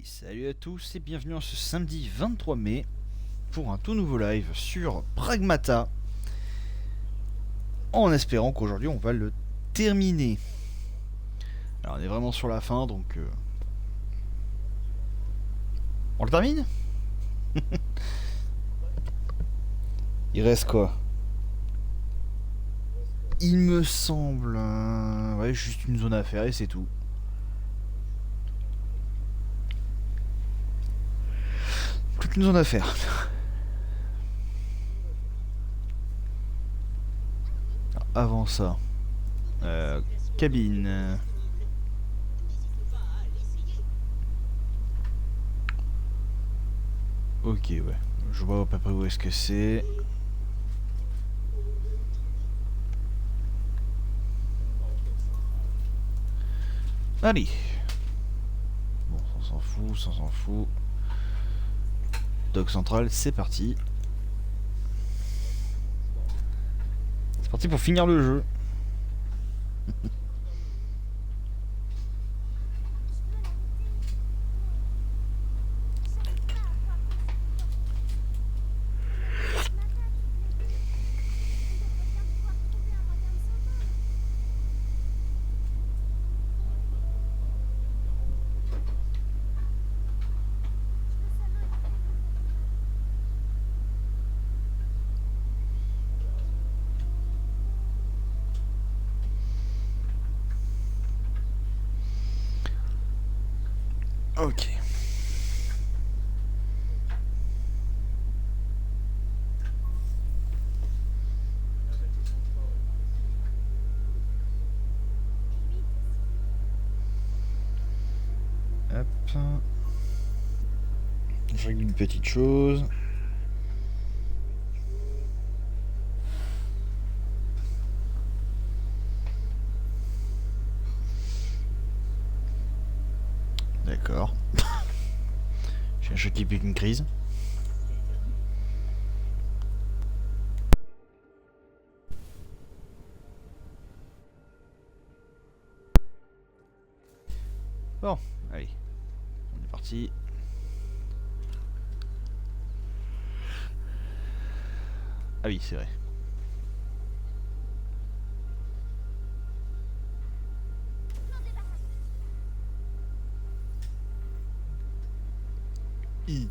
Salut à tous et bienvenue en ce samedi 23 mai pour un tout nouveau live sur Pragmata, en espérant qu'aujourd'hui on va le terminer. Alors on est vraiment sur la fin, donc on le termine. Il reste quoi? Il me semble ouais, juste une zone à faire et c'est tout. Toute une zone à faire. Avant ça, cabine. Ok, ouais. Je vois à peu près où est-ce que c'est. Allez. Bon, ça s'en fout, ça s'en fout. Dock central, c'est parti. C'est parti pour finir le jeu. Ok. Hop. Je règle une petite chose. D'accord. J'ai un choc qui pique une crise. Bon, allez. On est parti. Ah oui, c'est vrai. I.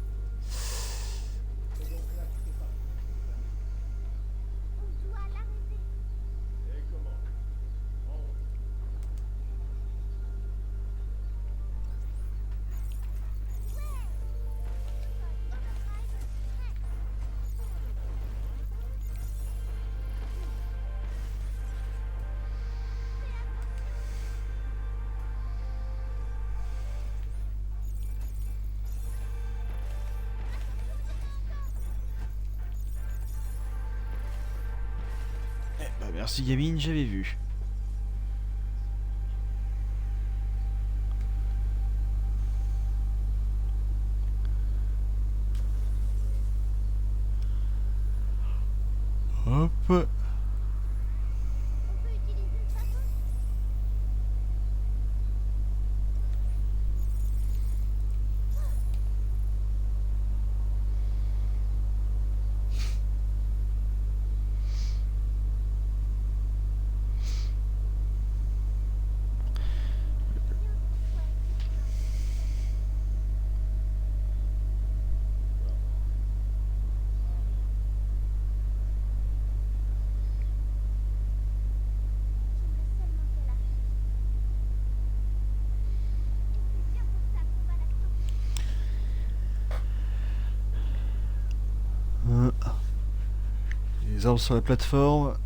Bah merci gamine, j'avais vu. Hop. Les arbres sur la plateforme.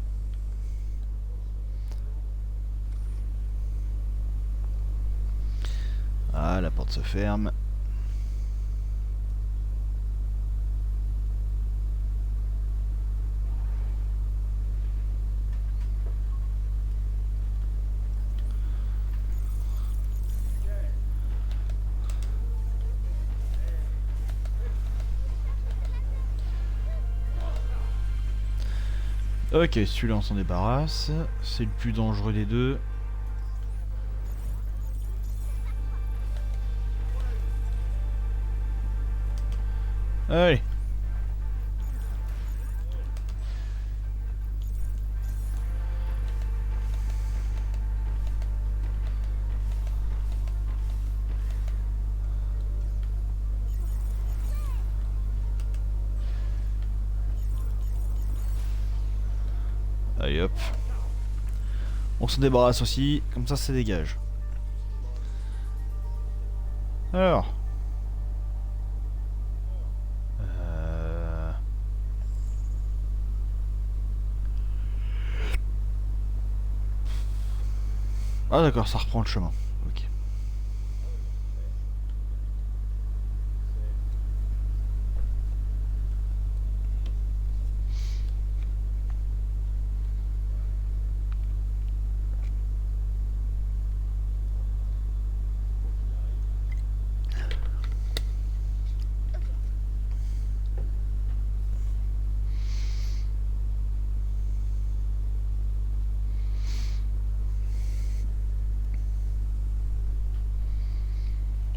Ah, la porte se ferme. Ok, celui-là on s'en débarrasse. C'est le plus dangereux des deux. Allez. Allez hop. On se débarrasse aussi, comme ça dégage. Alors. Ah d'accord, ça reprend le chemin. Ok.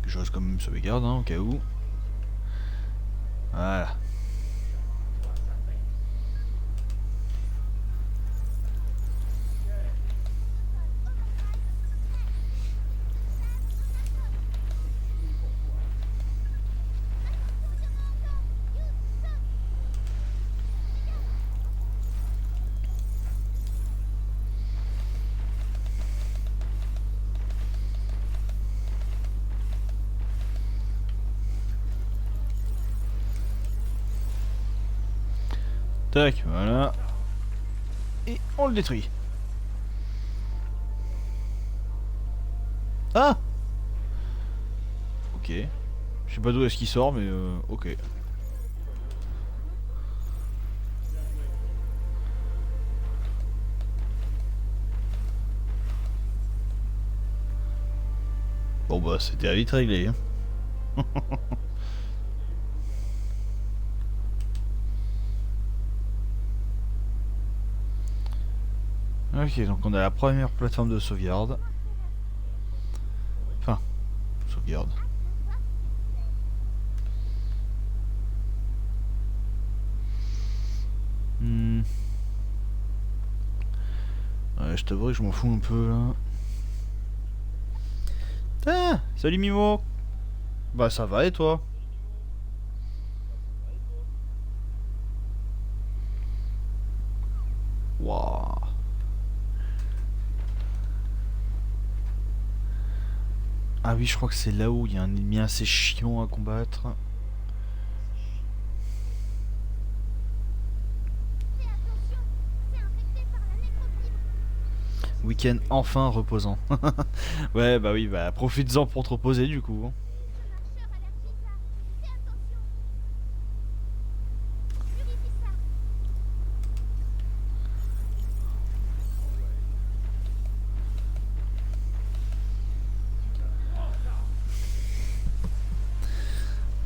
Je reste quand même sauvegarde, hein, au cas où. Voilà. Tac, voilà. Et on le détruit. Ah! Ok. Je sais pas d'où est-ce qu'il sort, mais ok. Bon bah c'était vite réglé. Hein. Ok, donc on a la première plateforme de sauvegarde. Enfin, sauvegarde. Hmm. Ouais, je t'avoue que je m'en fous un peu là. Ah, salut Mimo. Bah ça va et toi? Waouh. Ah oui, je crois que c'est là où il y a un ennemi assez chiant à combattre. Week-end enfin reposant. Ouais, bah oui, bah profites-en pour te reposer du coup.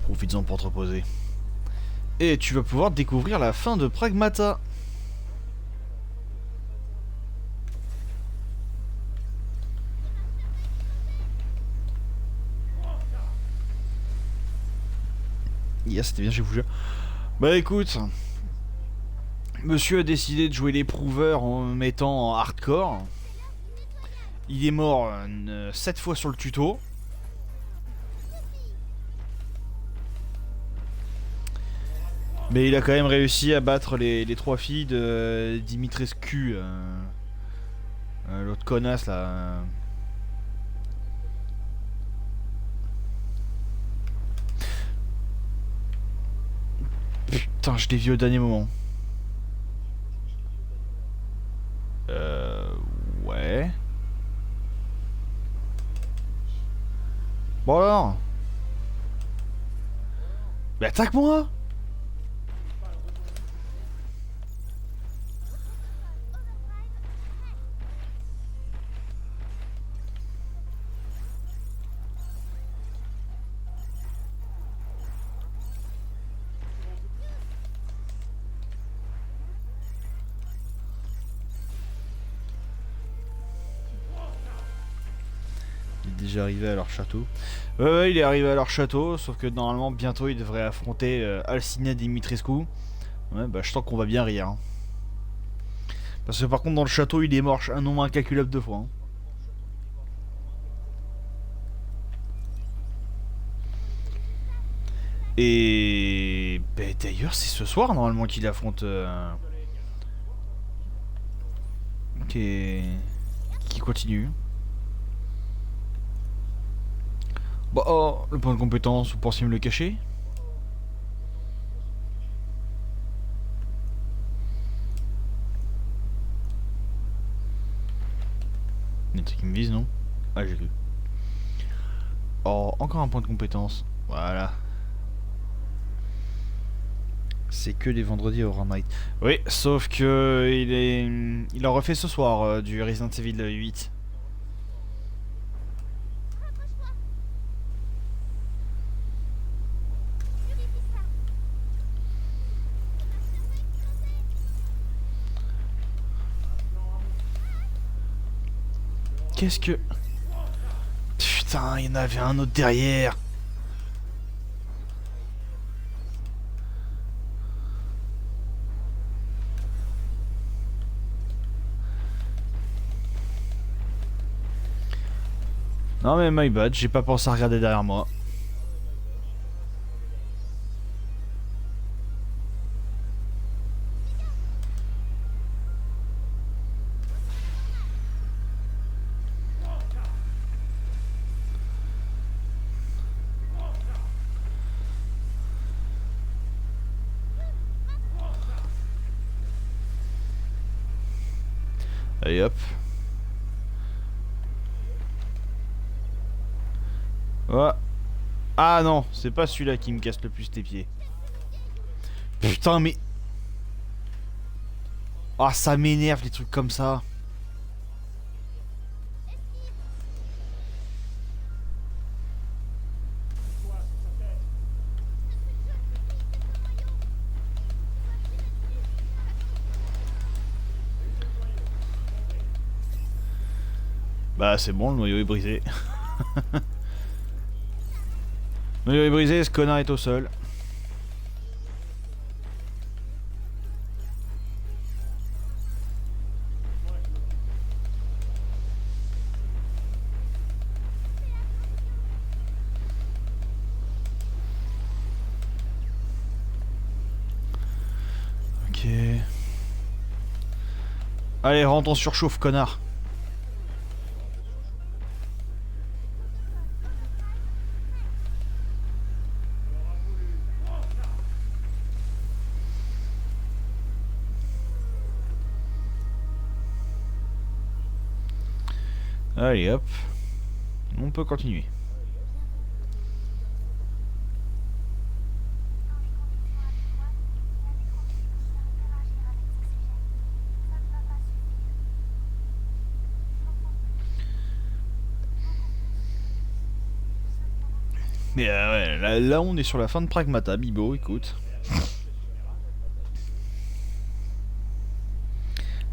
Profites-en pour te reposer. Et tu vas pouvoir découvrir la fin de Pragmata. Yes, c'était bien, j'ai bougé. Bah écoute, monsieur a décidé de jouer l'éprouveur en mettant en hardcore. Il est mort 7 fois sur le tuto. Mais il a quand même réussi à battre les 3 filles de Dimitrescu. L'autre connasse là. Putain, je l'ai vu au dernier moment. Euh. Ouais. Bon alors. Mais attaque-moi. déjà arrivé à leur château. Ouais, il est arrivé à leur château, sauf que normalement bientôt il devrait affronter Alcina Dimitrescu. Ouais, bah je sens qu'on va bien rire. Hein. Parce que par contre dans le château il est mort un nombre incalculable de fois. Hein. Et bah, d'ailleurs c'est ce soir normalement qu'il affronte qui continue. Bah oh, le point de compétence, vous pensiez me le cacher? Il y a des trucs qui me visent, non? Ah, j'ai vu. Oh, encore un point de compétence. Voilà. C'est que les vendredis Horror Night. Oui, sauf que il a refait ce soir du Resident Evil 8. Qu'est-ce que... Putain, il y en avait un autre derrière. Non mais my bad, j'ai pas pensé à regarder derrière moi. Allez hop. Oh. Ah non, c'est pas celui-là qui me casse le plus tes pieds. Putain mais... Ah ça m'énerve les trucs comme ça. Bah c'est bon, le noyau est brisé. Le noyau est brisé, ce connard est au sol. Ok. Allez, rentre en surchauffe, connard. Allez hop. On peut continuer. Mais ouais, là on est sur la fin de Pragmata, Bibo, écoute.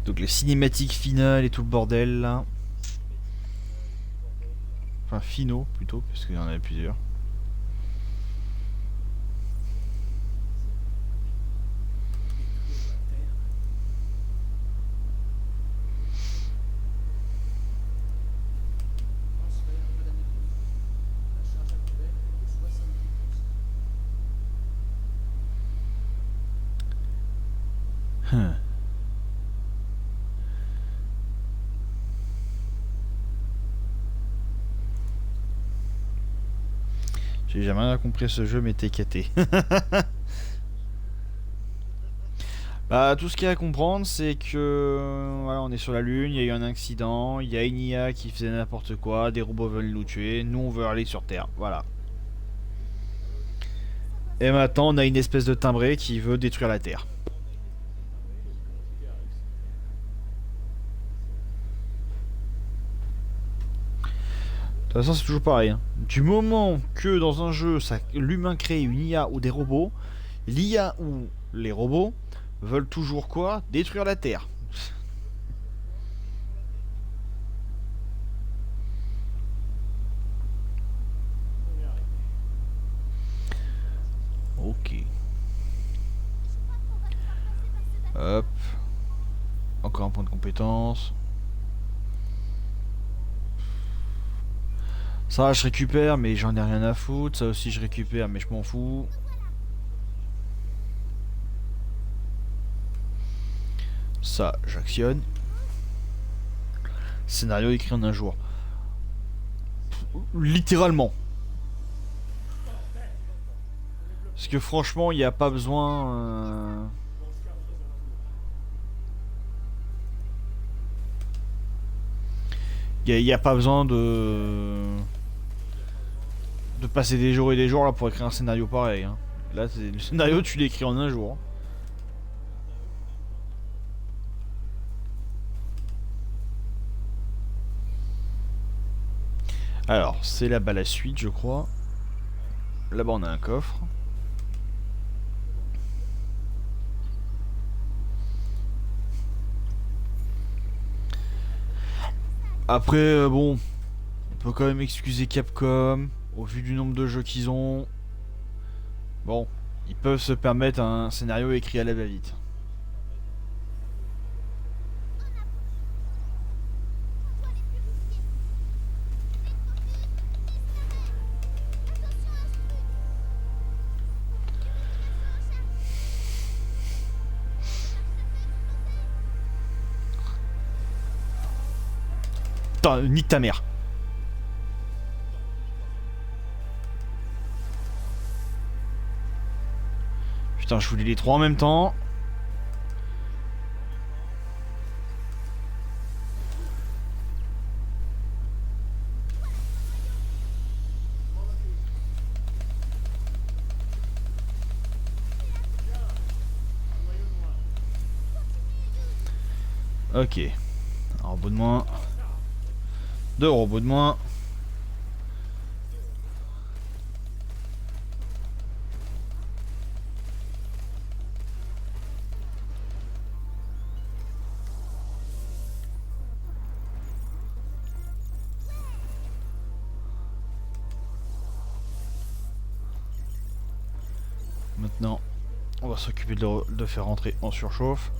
Donc les cinématiques finales et tout le bordel là. Enfin finaux plutôt, parce qu'il y en avait plusieurs. Hum. J'ai jamais rien compris ce jeu, mais t'es caté. Bah, tout ce qu'il y a à comprendre, c'est que voilà, on est sur la Lune, il y a eu un accident, il y a une IA qui faisait n'importe quoi, des robots veulent nous tuer, nous on veut aller sur Terre, voilà. Et maintenant, on a une espèce de timbré qui veut détruire la Terre. De toute façon, c'est toujours pareil. Hein. Du moment que dans un jeu, l'humain crée une IA ou des robots, l'IA ou les robots veulent toujours quoi? Détruire la Terre. un point de compétence. Ça je récupère mais j'en ai rien à foutre. Ça aussi je récupère mais je m'en fous. Ça j'actionne. Scénario écrit en un jour. Littéralement. Parce que franchement il n'y a pas besoin... Il n'y a pas besoin de passer des jours et des jours là pour écrire un scénario pareil. Hein. Là, le scénario, tu l'écris en un jour. Alors, c'est là-bas la suite, je crois. Là-bas, on a un coffre. Après, bon, on peut quand même excuser Capcom. Au vu du nombre de jeux qu'ils ont. Bon, ils peuvent se permettre un scénario écrit à la va-vite. Putain, nique ta mère. Putain, je voulais les trois en même temps. Ok. Un robot de moins. Deux robots de moins. Maintenant, on va s'occuper de faire rentrer en surchauffe.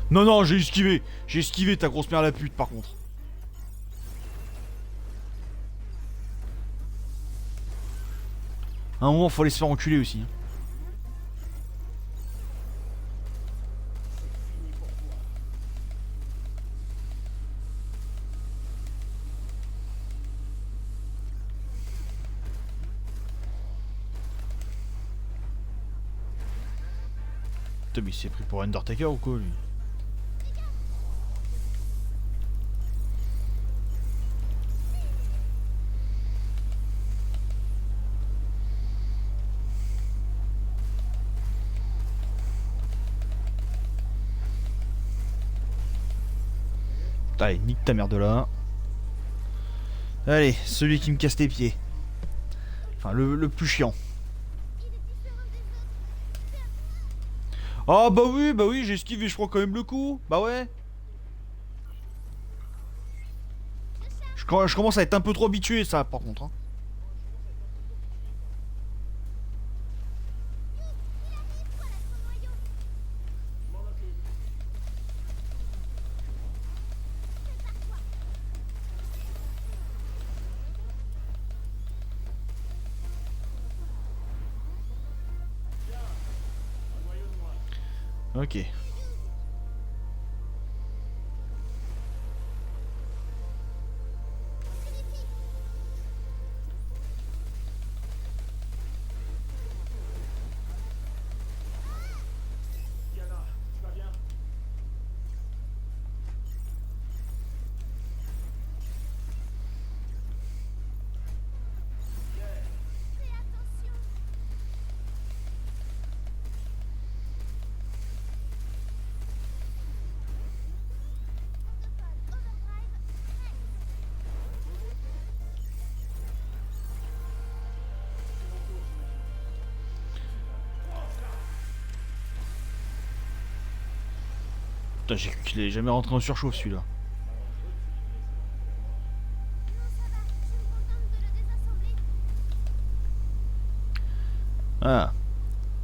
Non, non, j'ai esquivé. J'ai esquivé ta grosse mère la pute, par contre. À un moment, faut aller se faire enculer aussi. Hein. Putain, mais il s'est pris pour Undertaker ou quoi, lui? Allez, nique ta mère de là. Allez, celui qui me casse les pieds. Enfin, le plus chiant. Ah bah oui, j'ai esquivé, je prends quand même le coup. Bah ouais. Je commence à être un peu trop habitué, ça, par contre. Hein. Ok. Putain, j'ai cru qu'il est jamais rentré en surchauffe celui-là. Ah.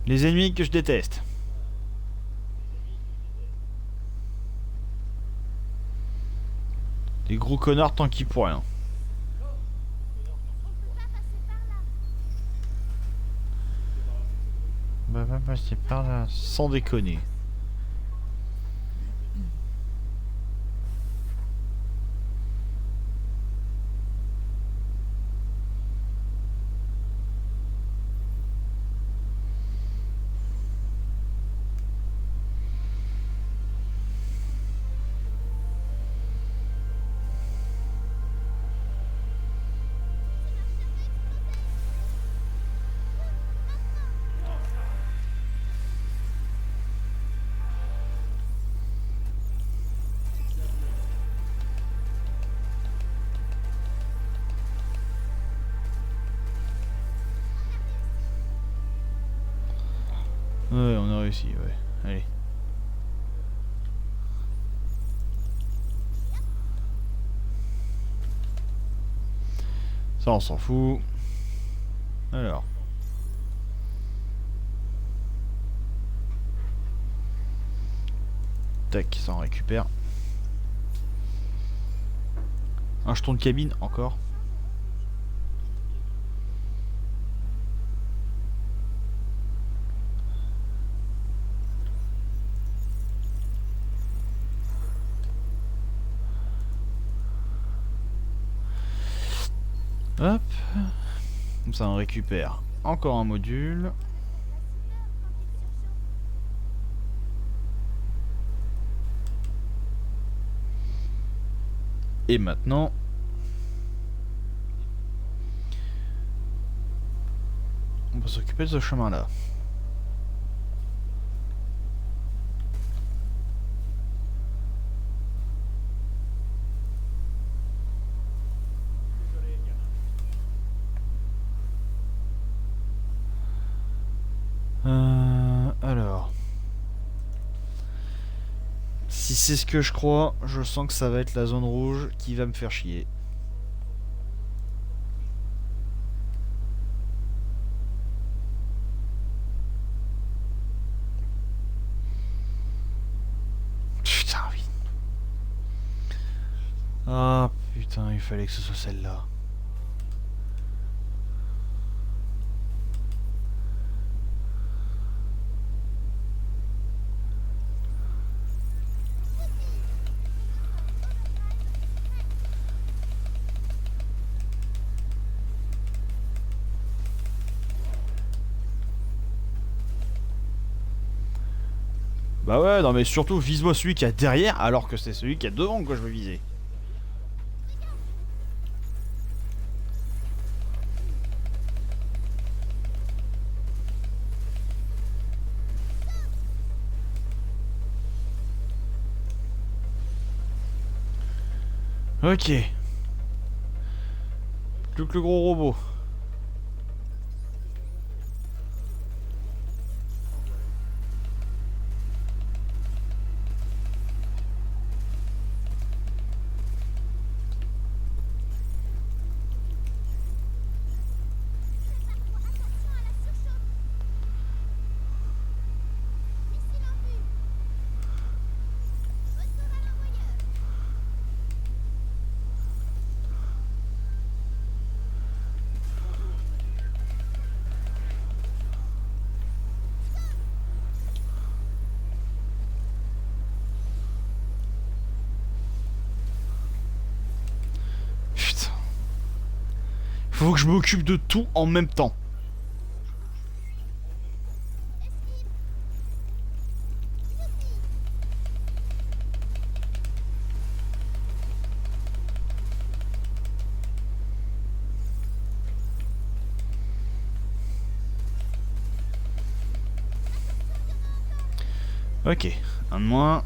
Les ennemis que je déteste. Les gros connards tant qu'ils pour rien. Bah va passer par là, sans déconner. Ouais, on a réussi, ouais. Allez. Ça, on s'en fout. Alors. Tac, ça en récupère. Un jeton de cabine, encore. Hop. Comme ça on récupère encore un module. Et maintenant... on va s'occuper de ce chemin là. Alors... si c'est ce que je crois, je sens que ça va être la zone rouge qui va me faire chier. Putain, oui. Ah putain, il fallait que ce soit celle-là. Bah ouais, non mais surtout vise-moi celui qui a derrière alors que c'est celui qui a devant que je veux viser. Ok. Plus que le gros robot. Putain. Faut que je m'occupe de tout en même temps. Ok, un de moins.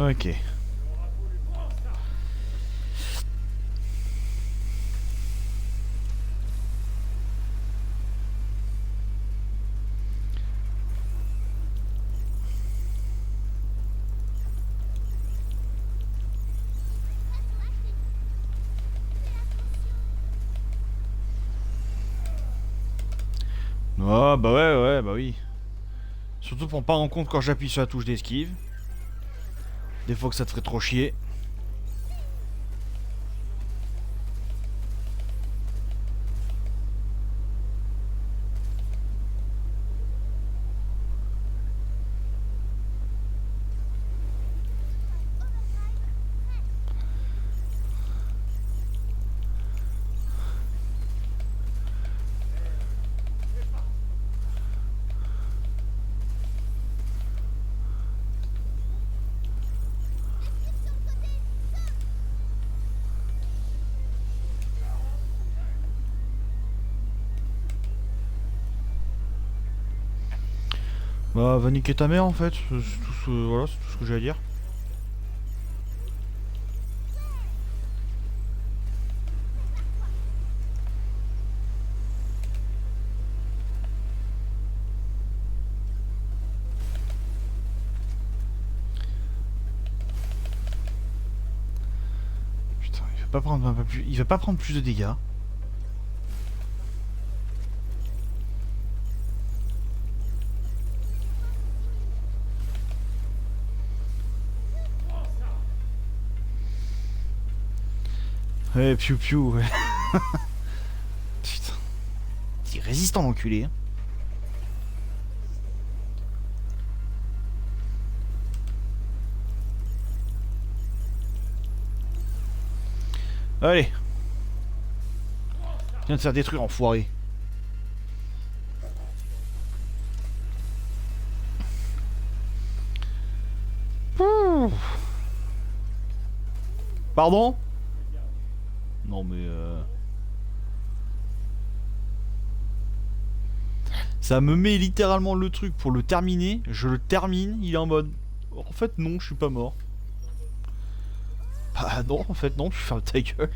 Ok. Oh bah ouais, bah oui. Surtout pour pas rendre compte quand j'appuie sur la touche d'esquive. Des fois que ça te ferait trop chier. Bah va niquer ta mère en fait. Voilà, c'est tout ce que j'ai à dire. Putain, il va pas prendre un peu plus. Il va pas prendre plus de dégâts. Ouais, piou piou, ouais. Putain. Il est résistant l'enculé. Hein. Allez. Viens de faire détruire, enfoiré. Ouh. Pardon? Non mais ça me met littéralement le truc pour le terminer. Je le termine, il est en mode. En fait non, je suis pas mort. Bah non, en fait non, tu fermes ta gueule.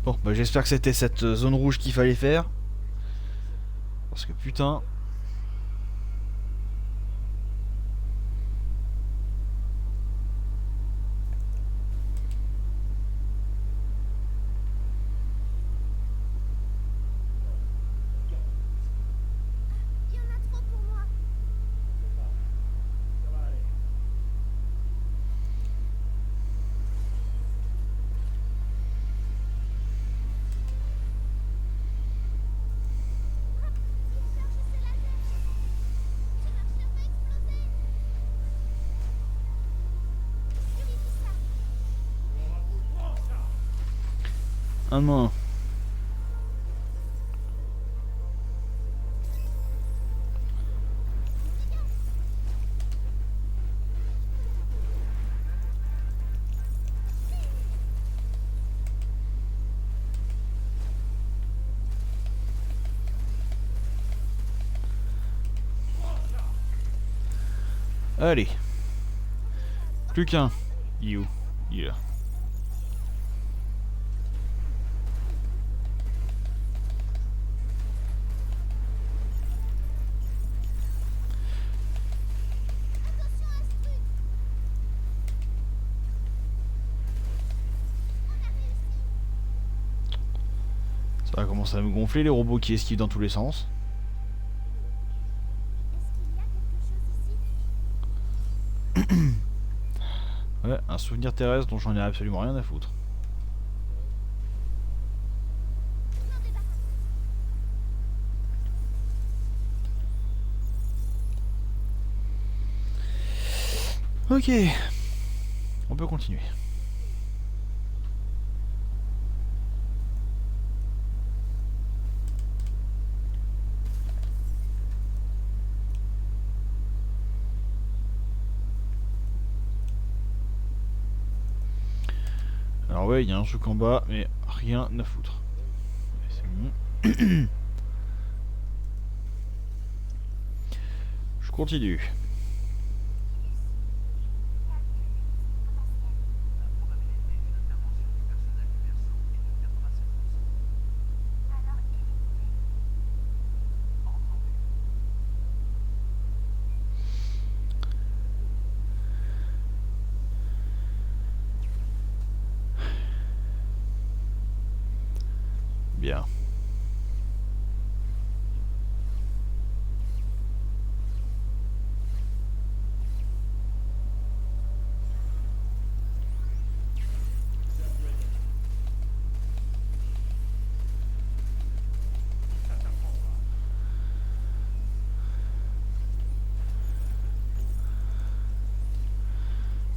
Bon, bah j'espère que c'était cette zone rouge qu'il fallait faire. Parce que putain. Un de moins. Allez. Plus qu'un. You. Yeah. Ça va commencer à me gonfler les robots qui esquivent dans tous les sens. Ouais, un souvenir terrestre dont j'en ai absolument rien à foutre. Ok. On peut continuer. Alors Alors ouais, il y a un truc en bas, mais rien à foutre. Ouais, c'est bon. Je continue. Bien.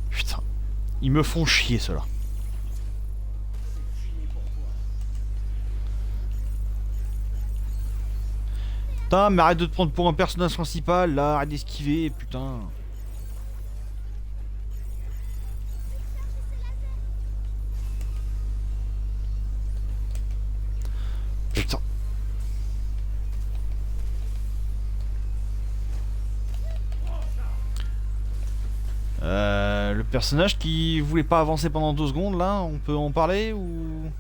Putain. Ils me font chier, ceux-là. Putain, mais arrête de te prendre pour un personnage principal, là. Arrête d'esquiver, putain. Putain. Le personnage qui voulait pas avancer pendant 2 secondes, là, on peut en parler ou...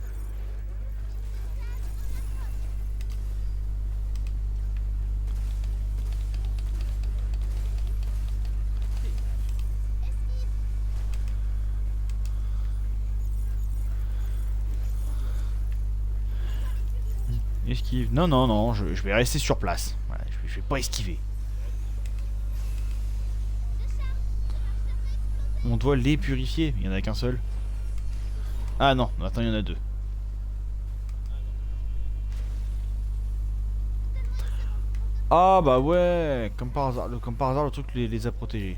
Esquive. Non, non, non, je vais rester sur place. Voilà, je vais pas esquiver. On doit les purifier. Il y en a qu'un seul. Ah non, attends, il y en a 2. Ah bah ouais, comme par hasard, le truc les a protégés.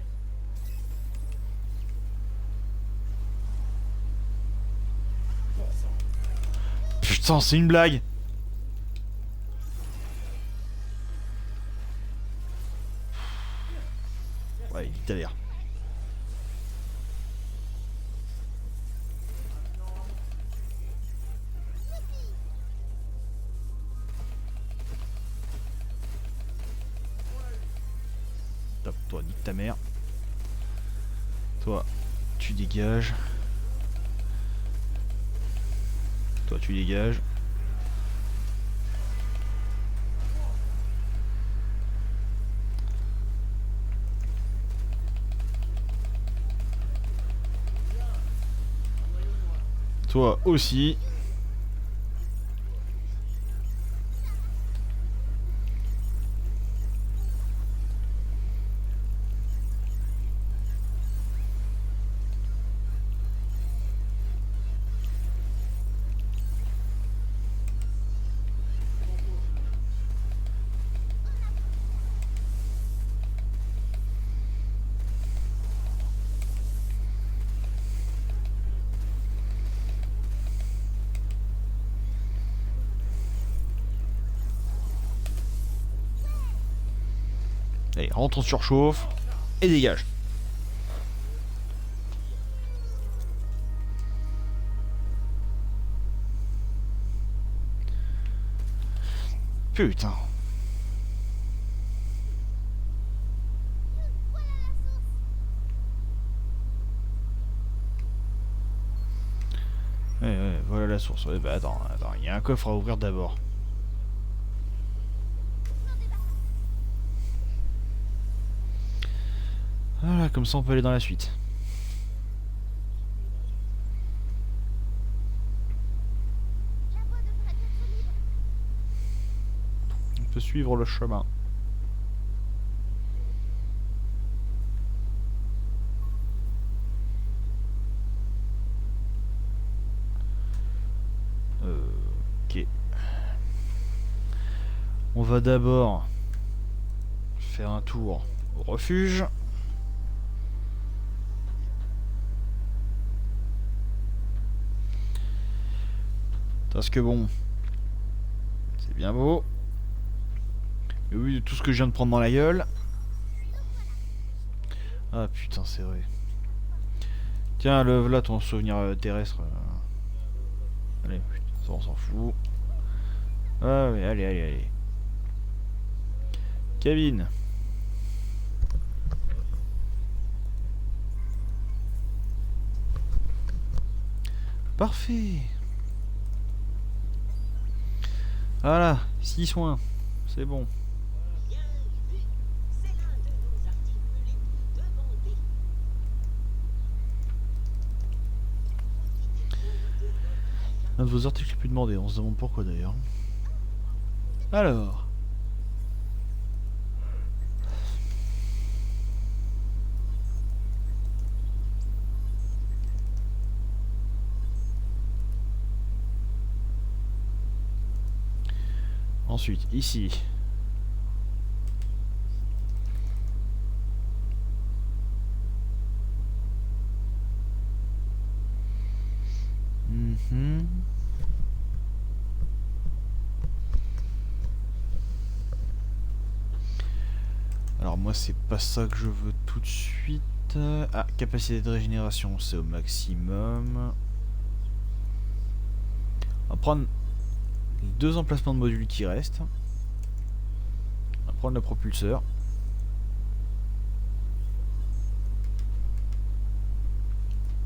Putain, c'est une blague. Ouais, il galère. Top, toi, nique ta mère. Toi, tu dégages. Toi, tu dégages. Toi aussi. Allez, rentre, on surchauffe. Et dégage. Putain. Ouais, voilà la source. Ouais, bah attends, il y a un coffre à ouvrir d'abord. Voilà, comme ça on peut aller dans la suite. On peut suivre le chemin. Ok. On va d'abord faire un tour au refuge. Parce que bon, c'est bien beau. Mais oui, tout ce que je viens de prendre dans la gueule. Ah putain, c'est vrai. Tiens, le voilà ton souvenir terrestre. Allez, putain, ça on s'en fout. Ah ouais, allez, allez, allez. Cabine. Parfait. Voilà, 6 soins. C'est bon. Un de vos articles les plus demandés, on se demande pourquoi d'ailleurs. Alors. Ensuite, ici. Alors moi c'est pas ça que je veux tout de suite. Ah, capacité de régénération, c'est au maximum. On va prendre les 2 emplacements de modules qui restent. On va prendre le propulseur.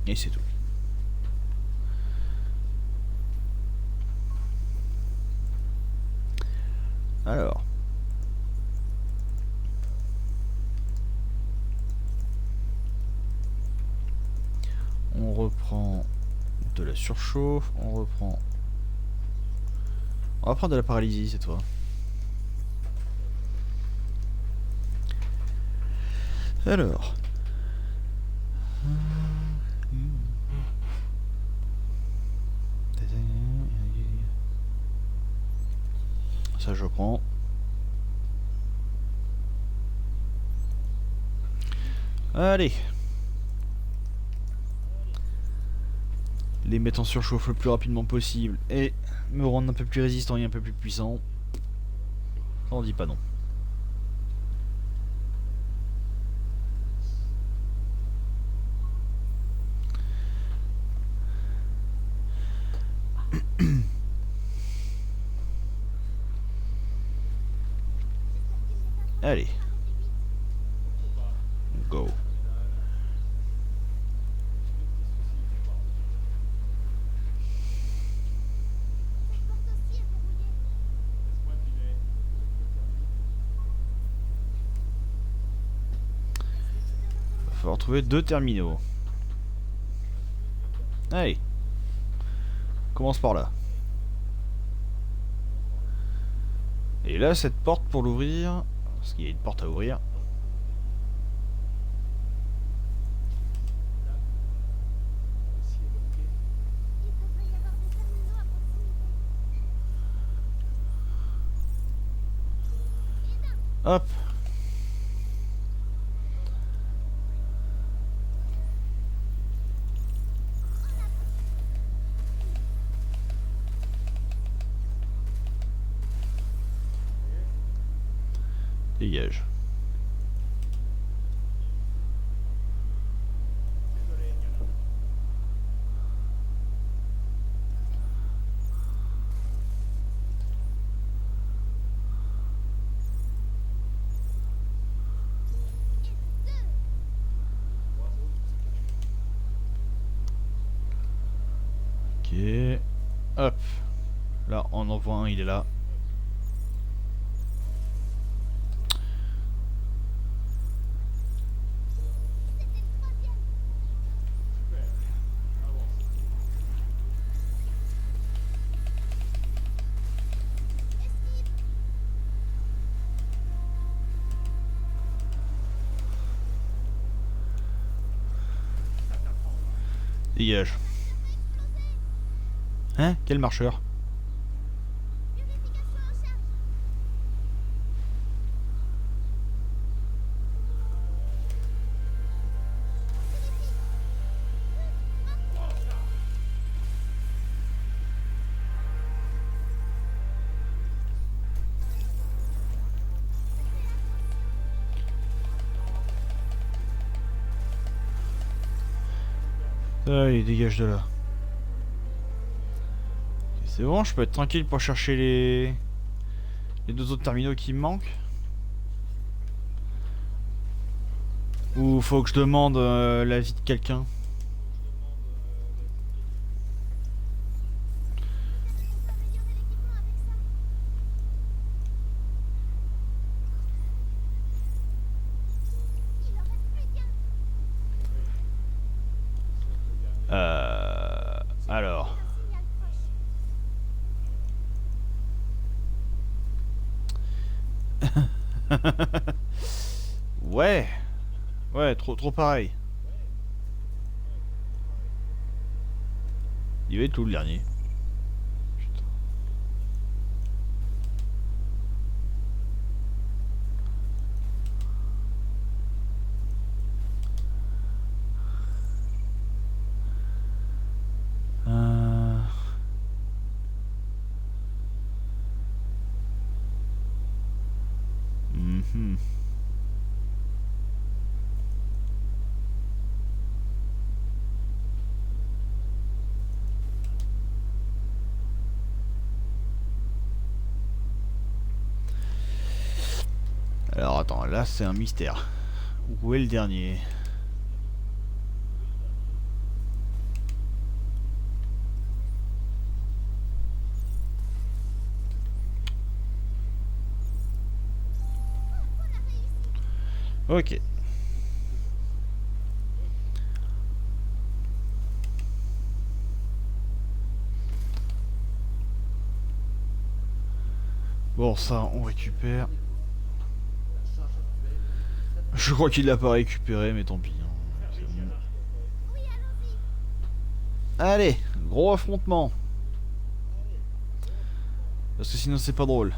Et c'est tout. Alors. On reprend de la surchauffe, on reprend... On va prendre de la paralysie cette fois. Alors... Ça je prends. Allez. Les mettre en surchauffe le plus rapidement possible et me rendre un peu plus résistant et un peu plus puissant. Ça on dit pas non. Allez. Go. Il va falloir trouver 2 terminaux. Allez. Commence par là. Et là, cette porte pour l'ouvrir, parce qu'il y a une porte à ouvrir. Hop. Dégage. Ok. Hop. Là, on en voit un, il est là. Dégage. Hein? Quel marcheur? Allez, dégage de là. C'est bon, je peux être tranquille pour chercher les deux autres terminaux qui me manquent. Ou faut que je demande l'avis de quelqu'un? Alors. Ouais. Ouais, trop pareil. Il va être où le dernier? Putain. Mhm. Alors attends, là c'est un mystère. Où est le dernier? Ok. Bon, ça, on récupère. Je crois qu'il l'a pas récupéré, mais tant pis. Hein. C'est bon. Allez, gros affrontement. Parce que sinon c'est pas drôle.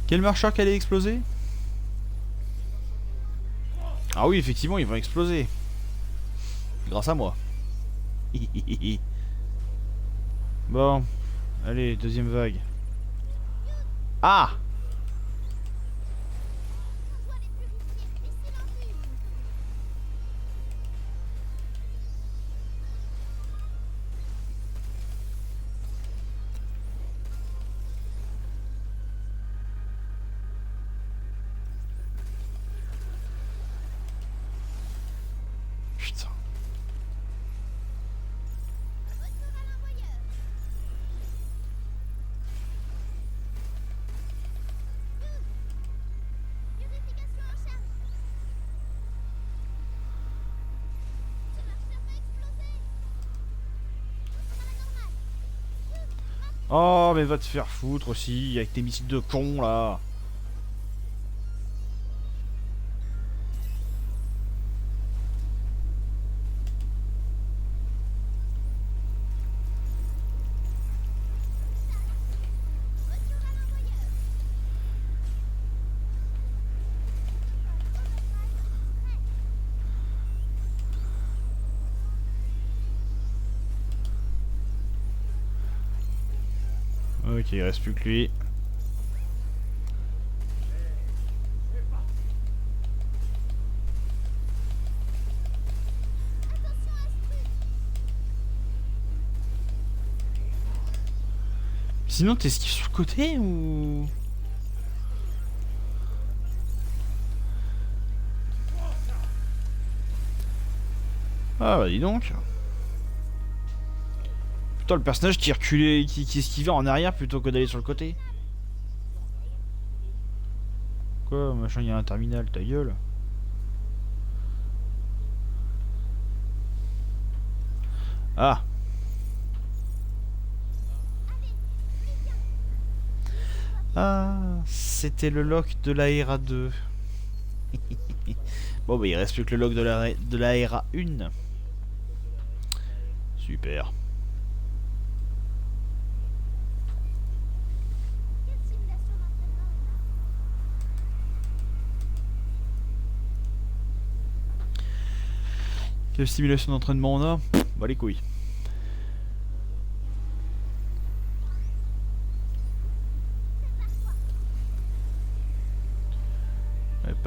Quel marcheur qui allait exploser? Ah oui, effectivement, ils vont exploser. Grâce à moi. Bon, allez, deuxième vague. Ah! Putain. Oh, mais va te faire foutre aussi, avec tes missiles de con là. Ok, il reste plus que lui. Sinon, t'esquives sur le côté ou... Ah bah dis donc. Putain, le personnage qui reculait, qui esquivait en arrière plutôt que d'aller sur le côté. Quoi, machin, il y a un terminal, ta gueule. Ah. Ah, c'était le lock de la RA2. Bon bah il reste plus que le lock de la RA1. Super. Quelle simulation d'entraînement on a? Bah les couilles.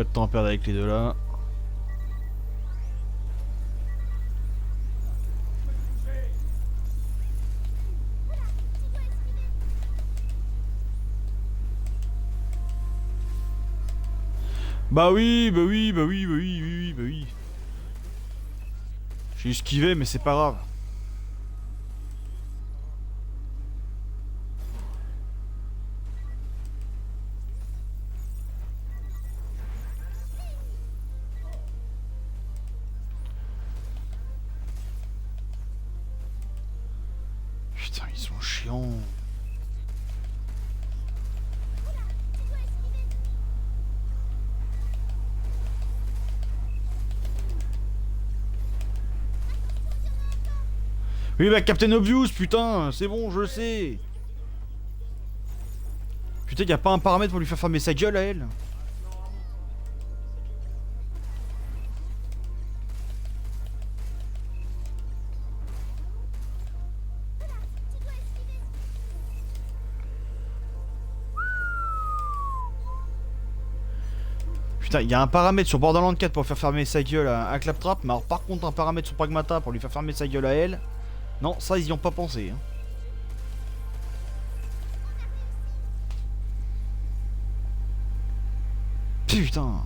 Pas de temps à perdre avec les deux là. Bah oui, bah oui, bah oui, bah oui, oui, oui, bah oui. J'ai esquivé, mais c'est pas grave. Putain, ils sont chiants. Oui, bah Captain Obvious, putain, c'est bon, je le sais. Putain, y a pas un paramètre pour lui faire fermer sa gueule à elle. Putain, y a un paramètre sur Borderlands 4 pour faire fermer sa gueule à Claptrap, mais alors par contre un paramètre sur Pragmata pour lui faire fermer sa gueule à elle. Non, ça ils y ont pas pensé. Hein. Putain.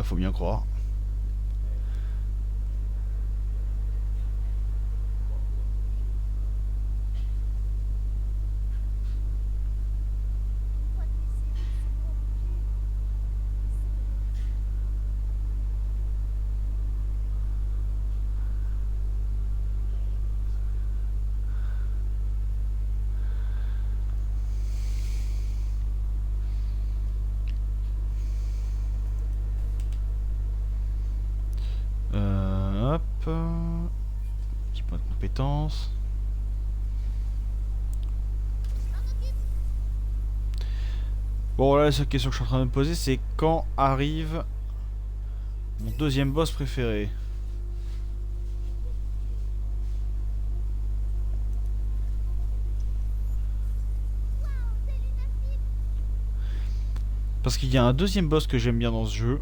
Faut bien croire. Hop. Petit point de compétence. Bon, là, la seule question que je suis en train de me poser, c'est quand arrive mon deuxième boss préféré. Parce qu'il y a un deuxième boss que j'aime bien dans ce jeu.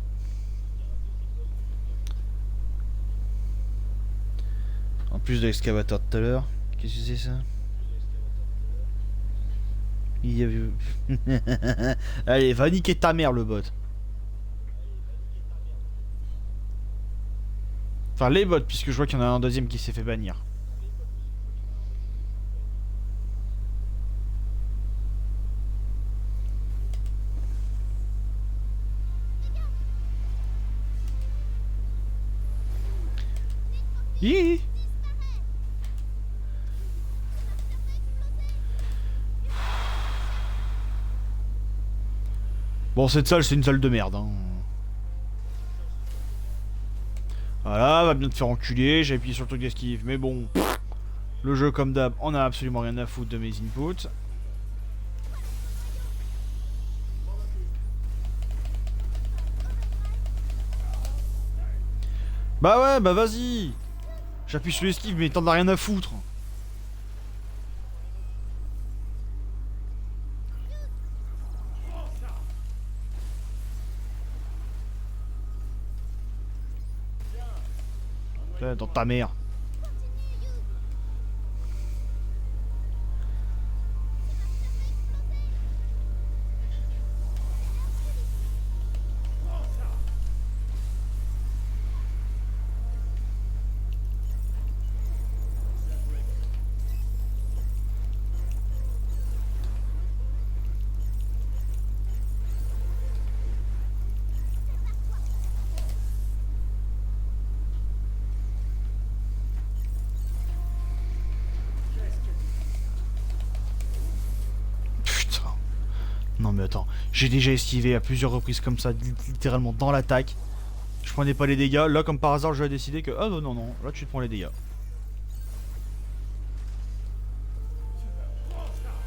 En plus de l'excavateur de tout à l'heure. Qu'est-ce que c'est ça? Il y a... Allez, va niquer ta mère le bot. Enfin les bots, puisque je vois qu'il y en a un deuxième qui s'est fait bannir. Hihi. Bon, cette salle, c'est une salle de merde. Hein. Voilà, va bien te faire enculer. J'ai appuyé sur le truc d'esquive, mais bon. Le jeu, comme d'hab, on a absolument rien à foutre de mes inputs. Bah ouais, bah vas-y. J'appuie sur l'esquive, mais t'en as rien à foutre. Dans ta mère. non mais attends, j'ai déjà esquivé à plusieurs reprises comme ça, littéralement dans l'attaque. Je prenais pas les dégâts, là comme par hasard j'ai décidé que... Ah non non non, là tu te prends les dégâts.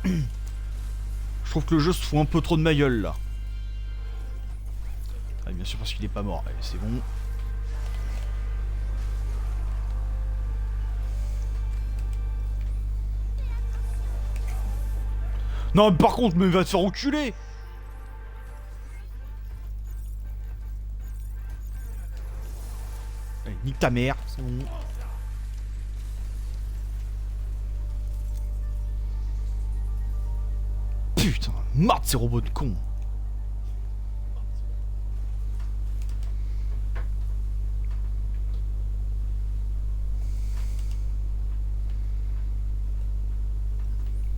Je trouve que le jeu se fout un peu trop de ma gueule là. Ah, bien sûr parce qu'il est pas mort, allez c'est bon. Non mais par contre, mais va te faire enculer. Allez, nique ta mère, c'est bon. Putain, marre de ces robots de cons.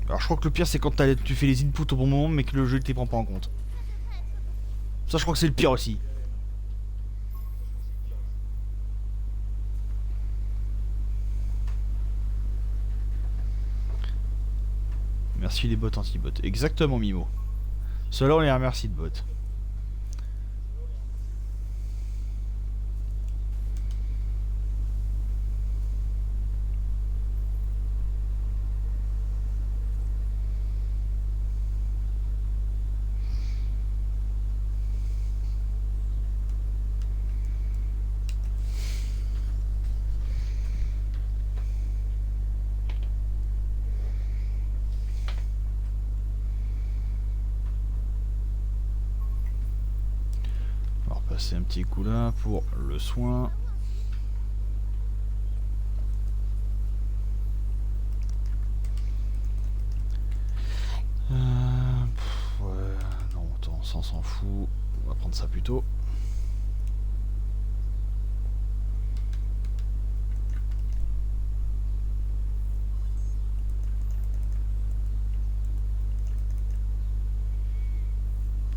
Alors je crois que le pire c'est quand tu fais les inputs au bon moment mais que le jeu ne les prend pas en compte. Ça je crois que c'est le pire aussi. Merci les bots anti-bots. Exactement Mimo. Ceux-là on les remercie de bots. C'est un petit coup là pour le soin. Ouais, non, attends, ça on s'en fout. On va prendre ça plutôt.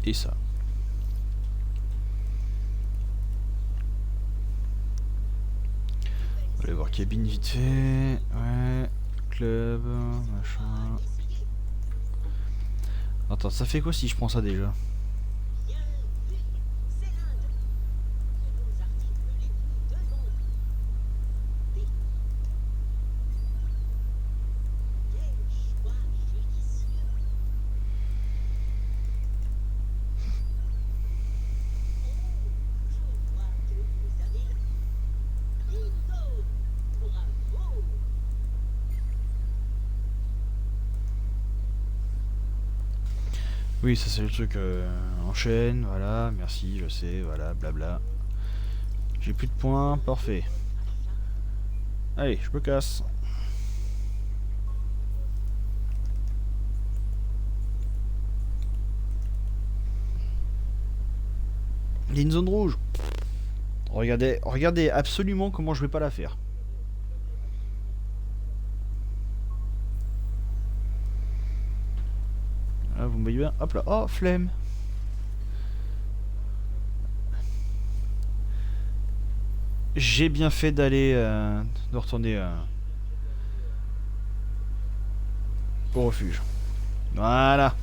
Et ça. On va aller voir cabine vite fait. Ouais. Club, machin. Attends, ça fait quoi si je prends ça déjà? Oui, ça c'est le truc enchaîne, voilà, merci, je sais, voilà, blabla. J'ai plus de points, parfait. Allez, je me casse. Il y a une zone rouge. Regardez, regardez absolument comment je vais pas la faire. Ah, vous me voyez bien? Hop là, oh, flemme. J'ai bien fait d'aller, de retourner au refuge. Voilà.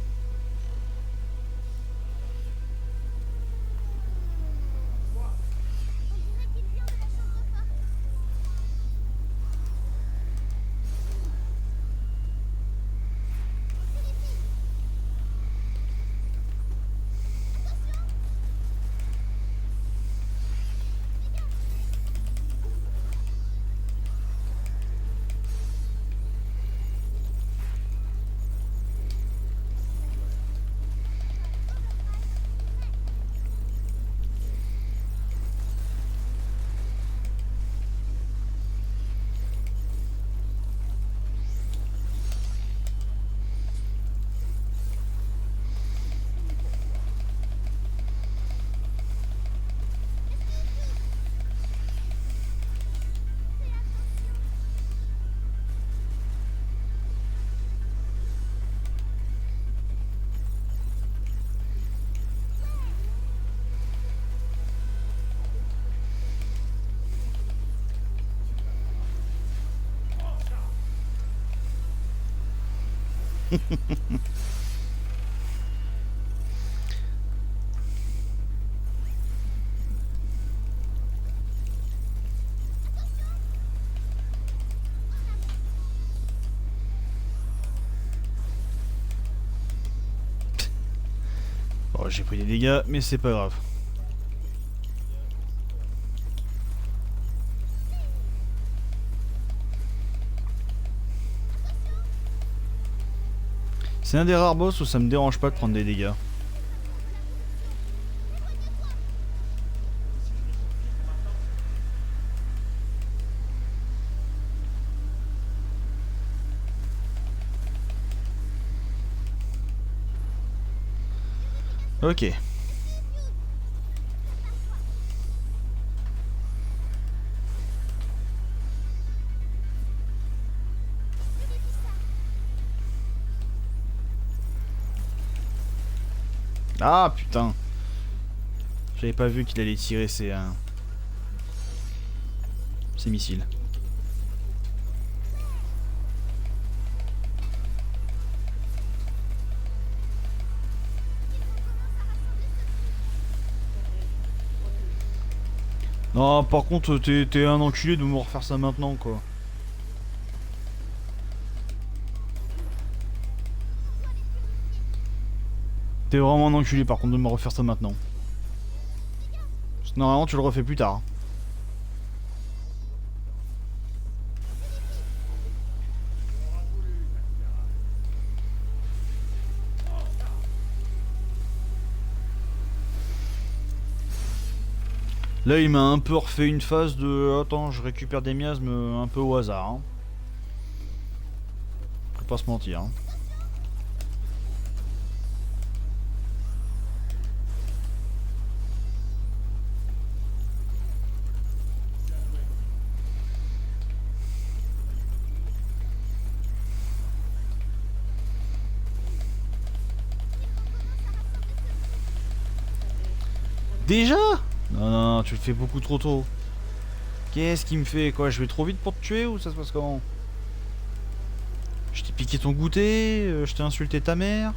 Bon, j'ai pris des dégâts, mais c'est pas grave. C'est un des rares boss où ça me dérange pas de prendre des dégâts. Ok. Ah putain. J'avais pas vu qu'il allait tirer ses missiles. Non, par contre, t'es un enculé de me refaire ça maintenant, quoi. T'es vraiment un enculé, par contre, de me refaire ça maintenant. Parce que normalement, tu le refais plus tard. Là, il m'a un peu refait une phase de... Attends, je récupère des miasmes un peu au hasard. Hein. Faut pas se mentir. Hein. Déjà? Non, non, non, tu le fais beaucoup trop tôt. Qu'est-ce qu'il me fait? Quoi, je vais trop vite pour te tuer ou ça se passe comment? Je t'ai piqué ton goûter, je t'ai insulté ta mère.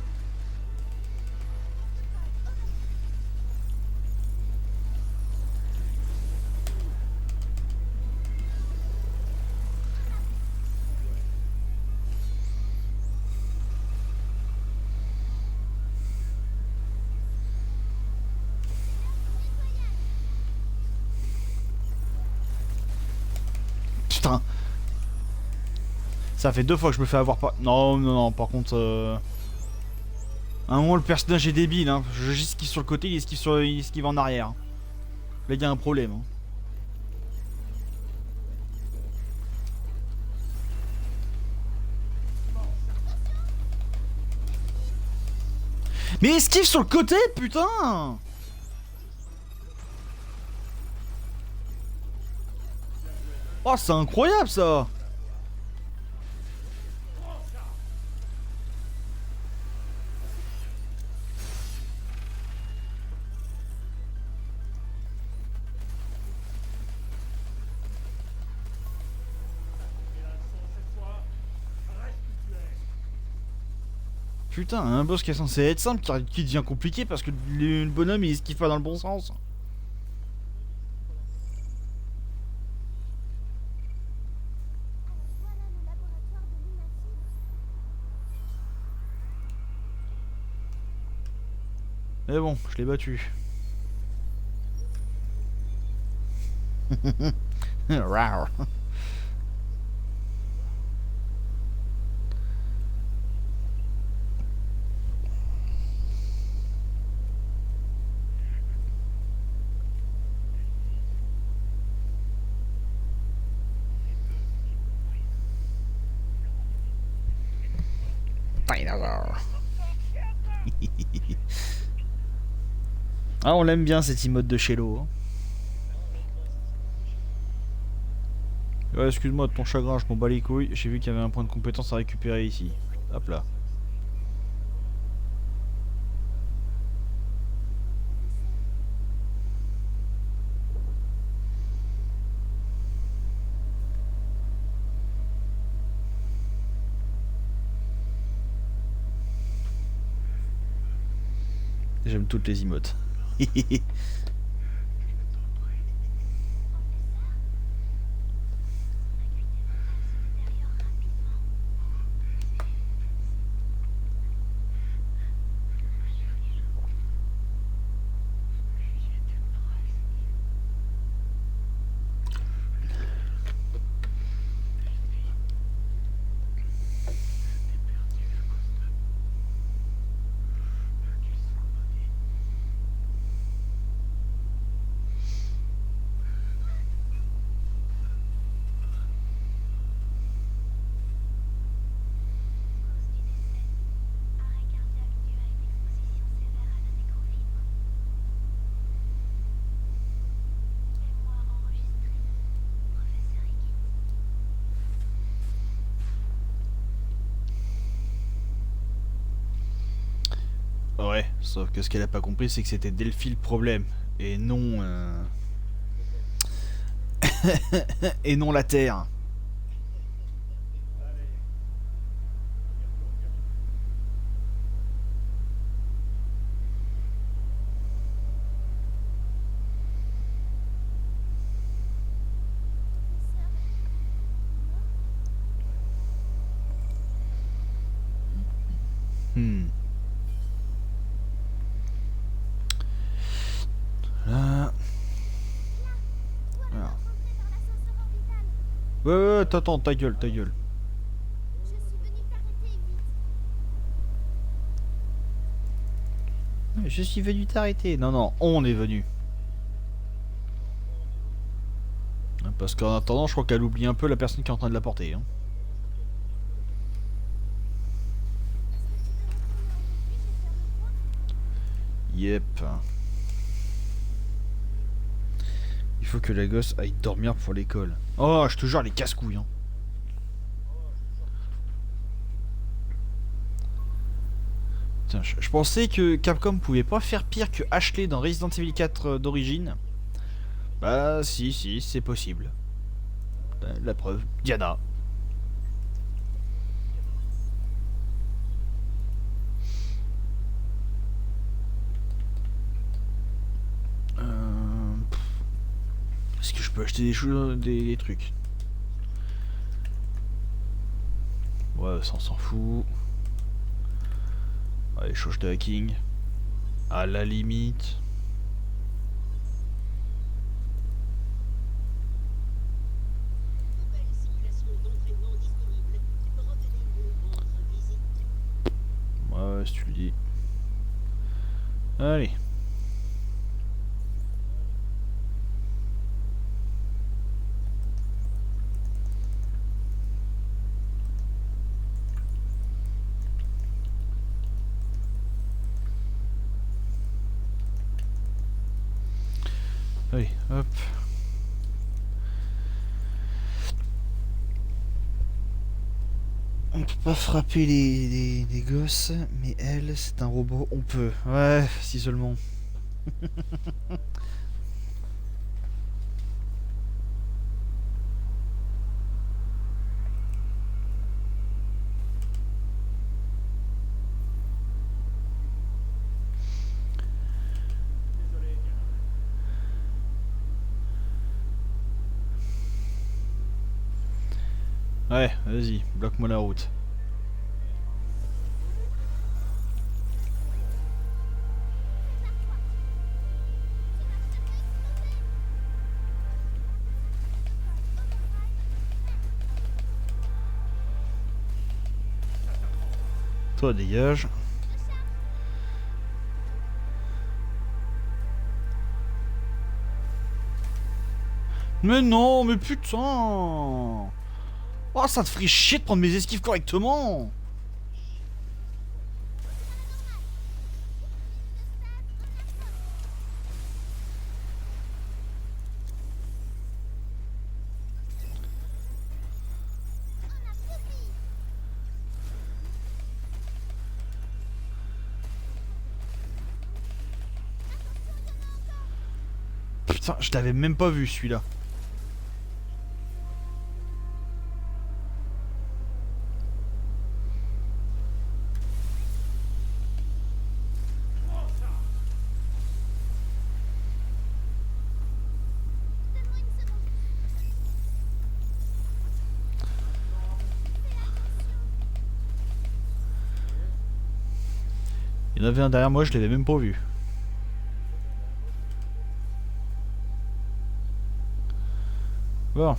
Putain, ça fait 2 fois que je me fais avoir par... Non, non, non, par contre... À un moment, le personnage est débile, hein. J'esquive sur le côté, il esquive en arrière. Là, il y a un problème. Hein. Mais esquive sur le côté, putain! Oh, c'est incroyable, ça! Putain, un boss qui est censé être simple, qui devient compliqué parce que le bonhomme il esquive pas dans le bon sens. Mais bon, je l'ai battu. Rawr. Dinosaur. Ah, on l'aime bien cet emote de Shello. Ouais, excuse-moi de ton chagrin, je m'en bats les couilles. J'ai vu qu'il y avait un point de compétence à récupérer ici. Hop là. J'aime toutes les emotes. Sauf que ce qu'elle a pas compris, c'est que c'était Delphi le problème. Et non... et non la Terre. Hmm. Là... Alors. Ouais, attends, ta gueule, ta gueule. Je suis venu t'arrêter. Non, non, on est venu. Parce qu'en attendant, je crois qu'elle oublie un peu la personne qui est en train de la porter. Hein. Yep. Il faut que la gosse aille dormir pour l'école. Oh, je te jure, les casse-couilles. Hein. Tiens, je pensais que Capcom pouvait pas faire pire que Ashley dans Resident Evil 4 d'origine. Bah si, c'est possible. La preuve, Diana. Est-ce que je peux acheter des choses, des trucs? Ouais, ça on s'en fout. Allez, charge de hacking. À la limite. Ouais, si tu le dis. Allez. Allez, hop. On peut pas frapper les gosses, mais elle, c'est un robot, on peut. Ouais, si seulement. Ouais, vas-y, bloque-moi la route. Toi, dégage. Mais non, mais putain! Oh, ça te ferait chier de prendre mes esquives correctement! Putain, je t'avais même pas vu celui-là. Il y en avait un derrière moi, je l'avais même pas vu. Bon.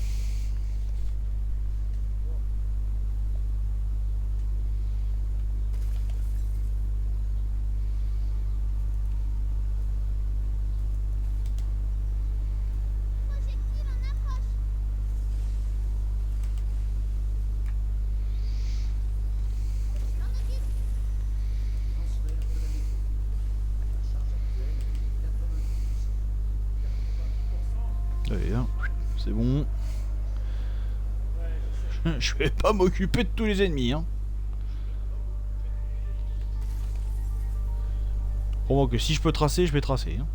Allez, hein. C'est bon. Je vais pas m'occuper de tous les ennemis, hein. Crois-moi que si je peux tracer, je vais tracer. Hein.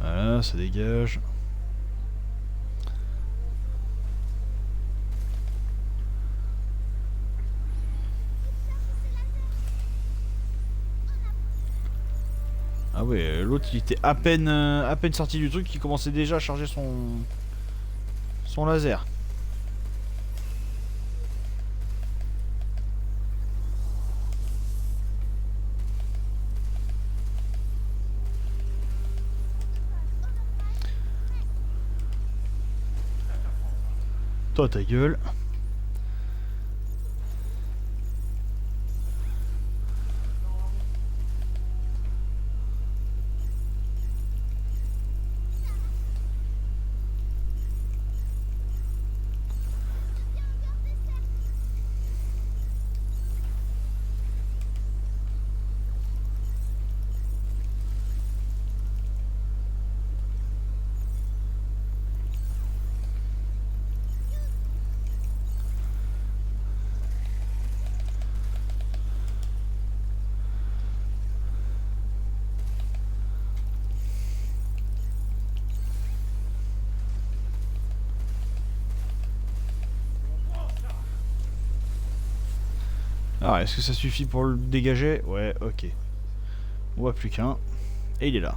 Voilà, ça dégage. Ah ouais, l'autre il était à peine sorti du truc, il commençait déjà à charger son laser. Toi ta gueule. Alors, est-ce que ça suffit pour le dégager? Ouais, ok. On voit plus qu'un. Et il est là.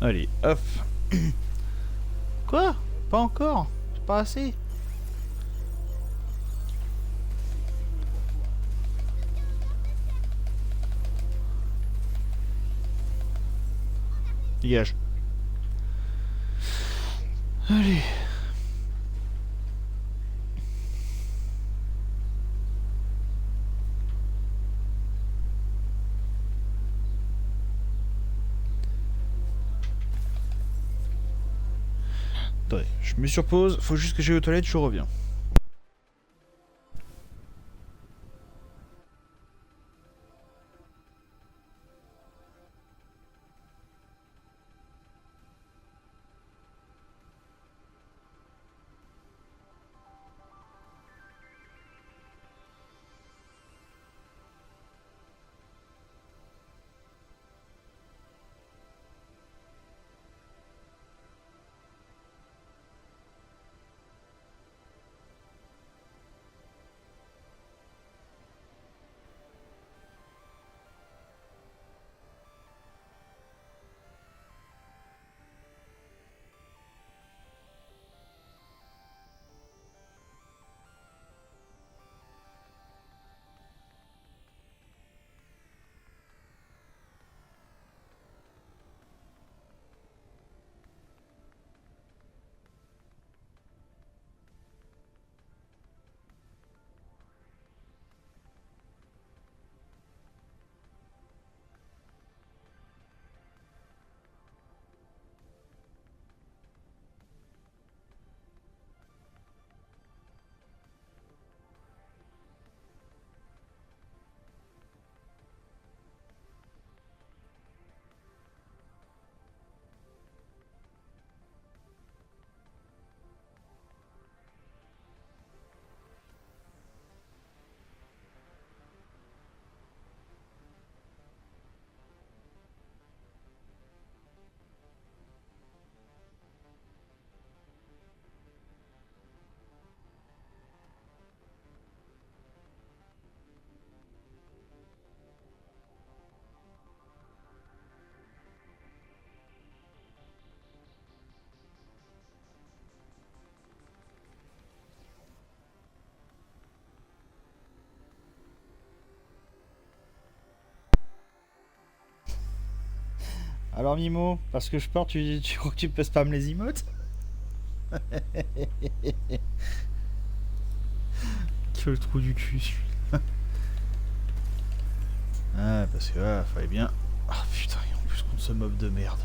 Allez, hop. Quoi? Pas encore? C'est pas assez? Dégage. Allez. Attendez, je me surpose, faut juste que j'aille aux toilettes, je reviens. Alors Mimo, parce que je pars, tu crois que tu peux spam les emotes? Quel trou du cul. Ah, parce que là, fallait bien... Ah putain, et en plus contre ce mob de merde.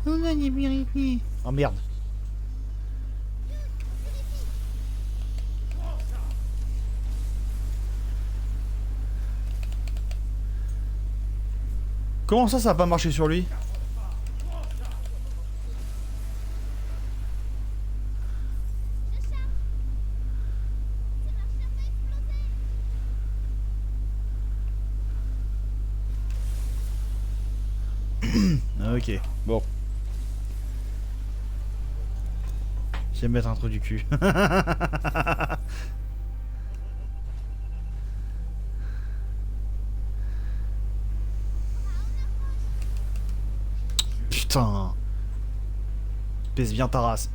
On a des vérités. Oh merde. Comment ça a pas marché sur lui? Ok, bon. Je vais me mettre un trou du cul. Putain. Pèse bien ta race.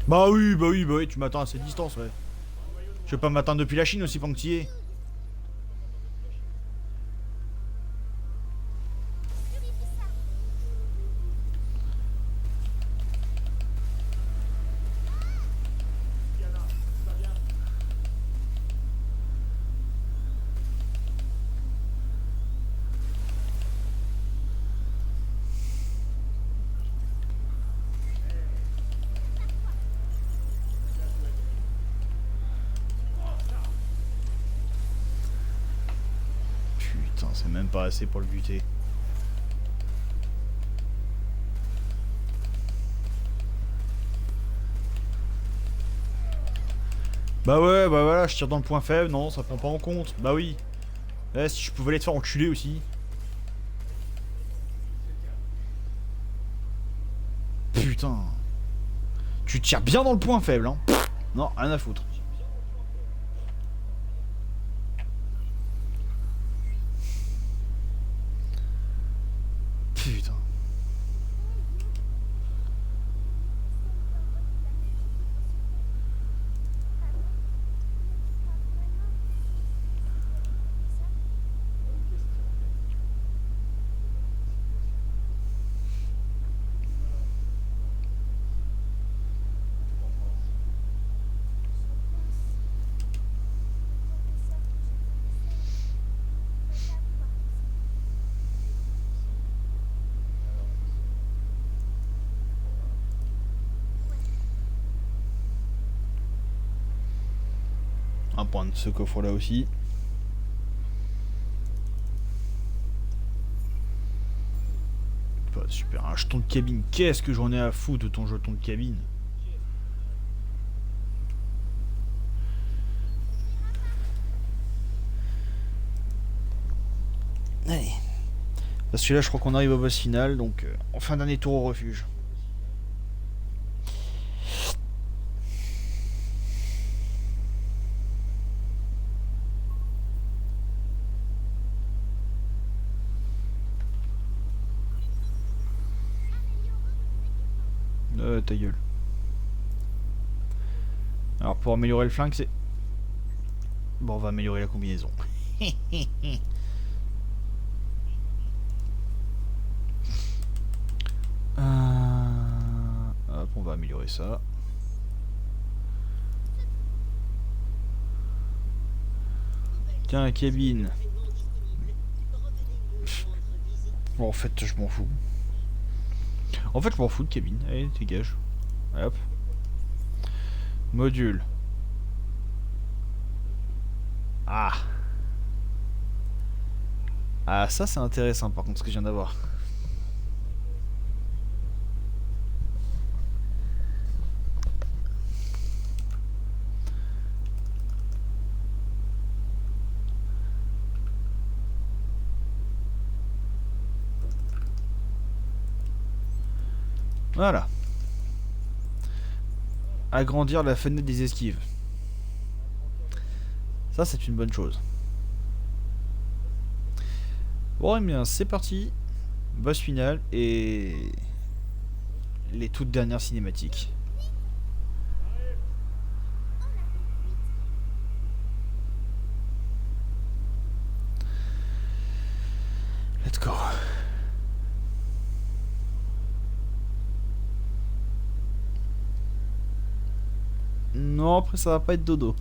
Bah oui, tu m'attends à cette distance, ouais. Je vais pas m'attendre depuis la Chine aussi pendant que tu y es. Putain, c'est même pas assez pour le buter. Bah ouais, bah voilà, je tire dans le point faible, non, ça prend pas en compte. Bah oui. Eh, si je pouvais les te faire enculer aussi. Putain. Tu tires bien dans le point faible, hein. Non, rien à foutre. Putain. Un point de ce coffre là aussi. Bah, super, un jeton de cabine. Qu'est-ce que j'en ai à foutre de ton jeton de cabine? Allez. Parce que là, je crois qu'on arrive au boss final, donc enfin dernier tour au refuge. Ta gueule. Alors pour améliorer le flingue, c'est... Bon, on va améliorer la combinaison. Hop, on va améliorer ça. Tiens, la cabine. Bon, en fait, je m'en fous. En fait, je m'en fous de cabine. Allez, dégage. Hop. Module. Ah. Ah, ça c'est intéressant par contre ce que je viens d'avoir. Voilà. Agrandir la fenêtre des esquives. Ça c'est une bonne chose. Bon, eh bien c'est parti. Boss final et... les toutes dernières cinématiques. Let's go. Non, après ça va pas être dodo.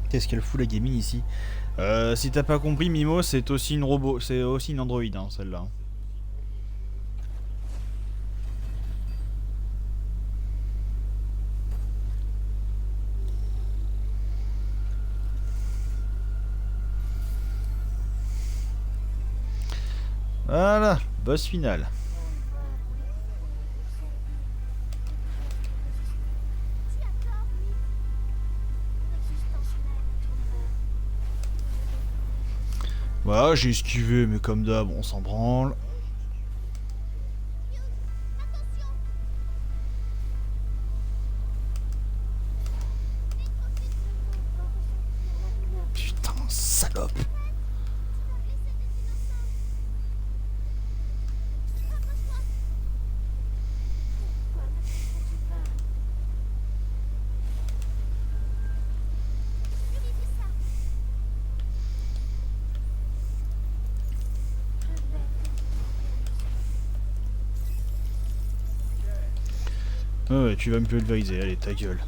Qu'est-ce qu'elle fout la gamine ici? Si t'as pas compris, Mimo, c'est aussi une robot, c'est aussi une androïde, hein, celle-là. Voilà, boss final. Voilà, j'ai esquivé, mais comme d'hab, on s'en branle. Putain, salope. Ouais, tu vas me pulvériser, allez, ta gueule.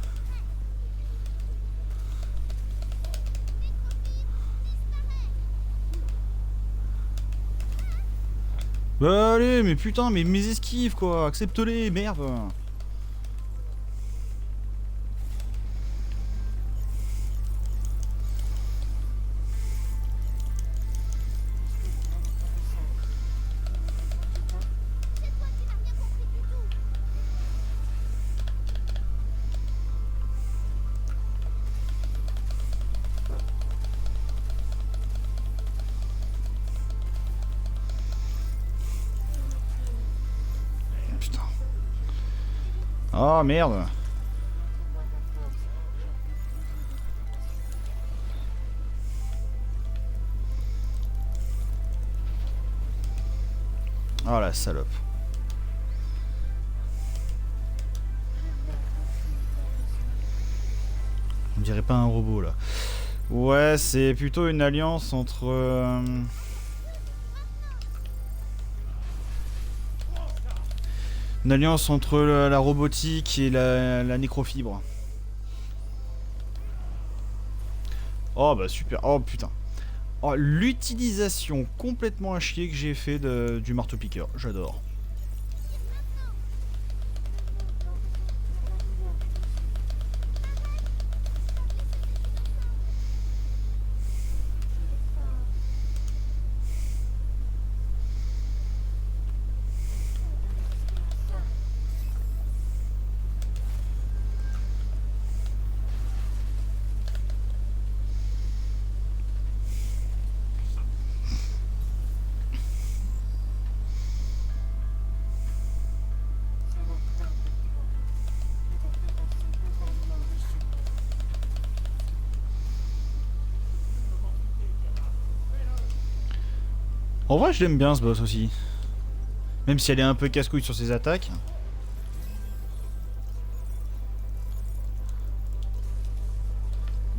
Bah allez, mais putain, mais mes esquives quoi, accepte-les, merde. Putain. Oh merde. Oh la salope. On dirait pas un robot là. Ouais, c'est plutôt une alliance entre... Une alliance entre la robotique et la nécrofibre. Oh bah super. Oh putain. Oh, l'utilisation complètement à chier que j'ai fait du marteau-piqueur. J'adore. En vrai, je l'aime bien ce boss aussi. Même si elle est un peu casse-couille sur ses attaques.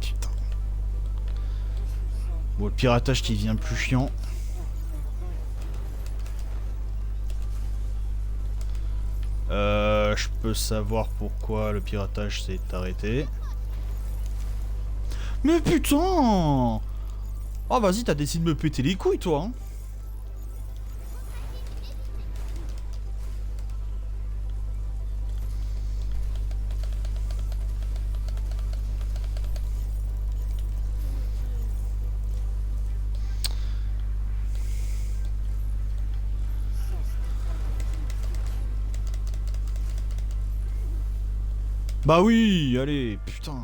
Putain. Bon, le piratage qui devient plus chiant. Je peux savoir pourquoi le piratage s'est arrêté. Mais putain! Oh vas-y, t'as décidé de me péter les couilles, toi, hein. Bah oui, allez, putain.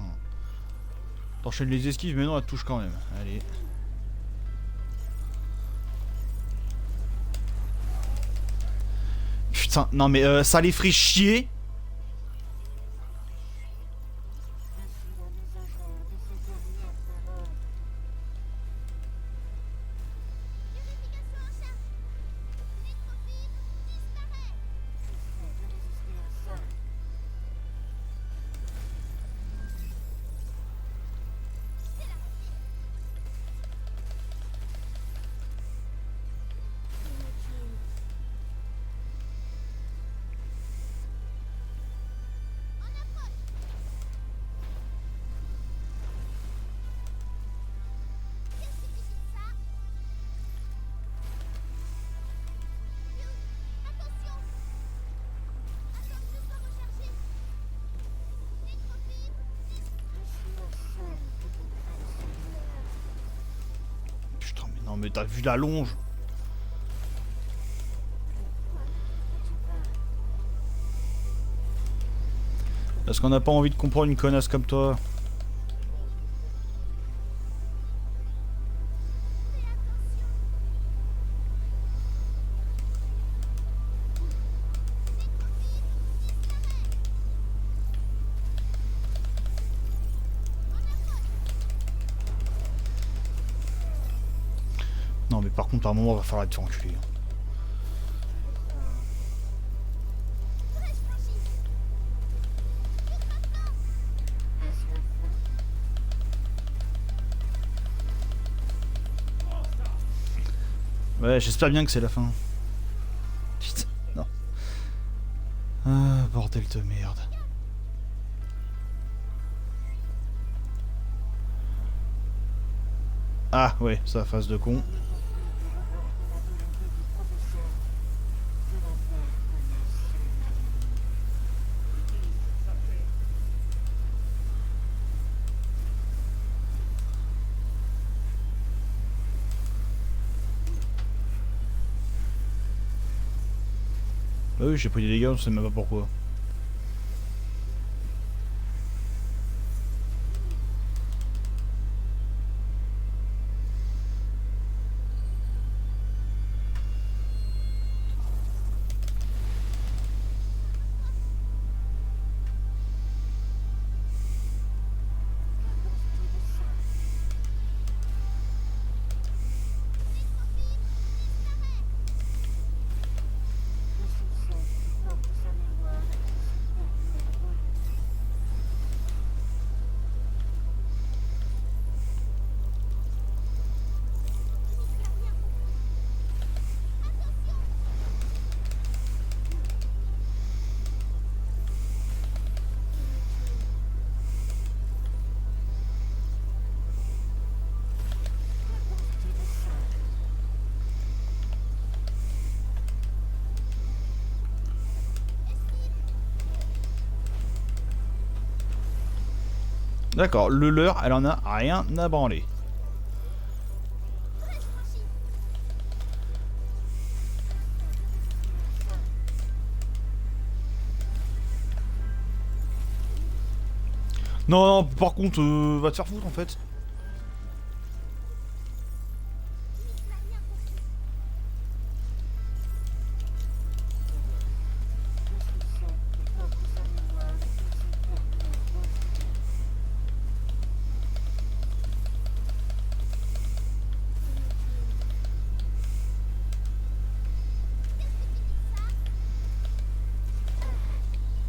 T'enchaînes les esquives, mais non, elle te touche quand même. Allez. Putain, non mais ça les ferait chier. Putain, mais non, mais t'as vu la longe? Parce qu'on n'a pas envie de comprendre une connasse comme toi. Non mais par contre à un moment va falloir être enculé. Ouais, j'espère bien que c'est la fin. Putain, non. Ah, bordel de merde. Ah ouais, ça face de con. Bah oui, j'ai pris des dégâts, on sait même pas pourquoi. D'accord, le leur, elle en a rien à branler. Non, non, par contre, va te faire foutre en fait.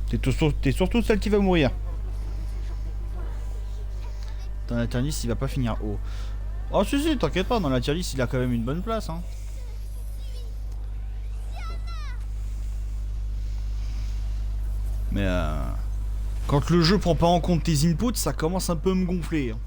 T'es surtout celle qui va mourir. Dans la tier list, il va pas finir haut. Oh si si, t'inquiète pas, dans la tier list, il a quand même une bonne place. Hein. Mais quand le jeu prend pas en compte tes inputs, ça commence un peu à me gonfler. Hein.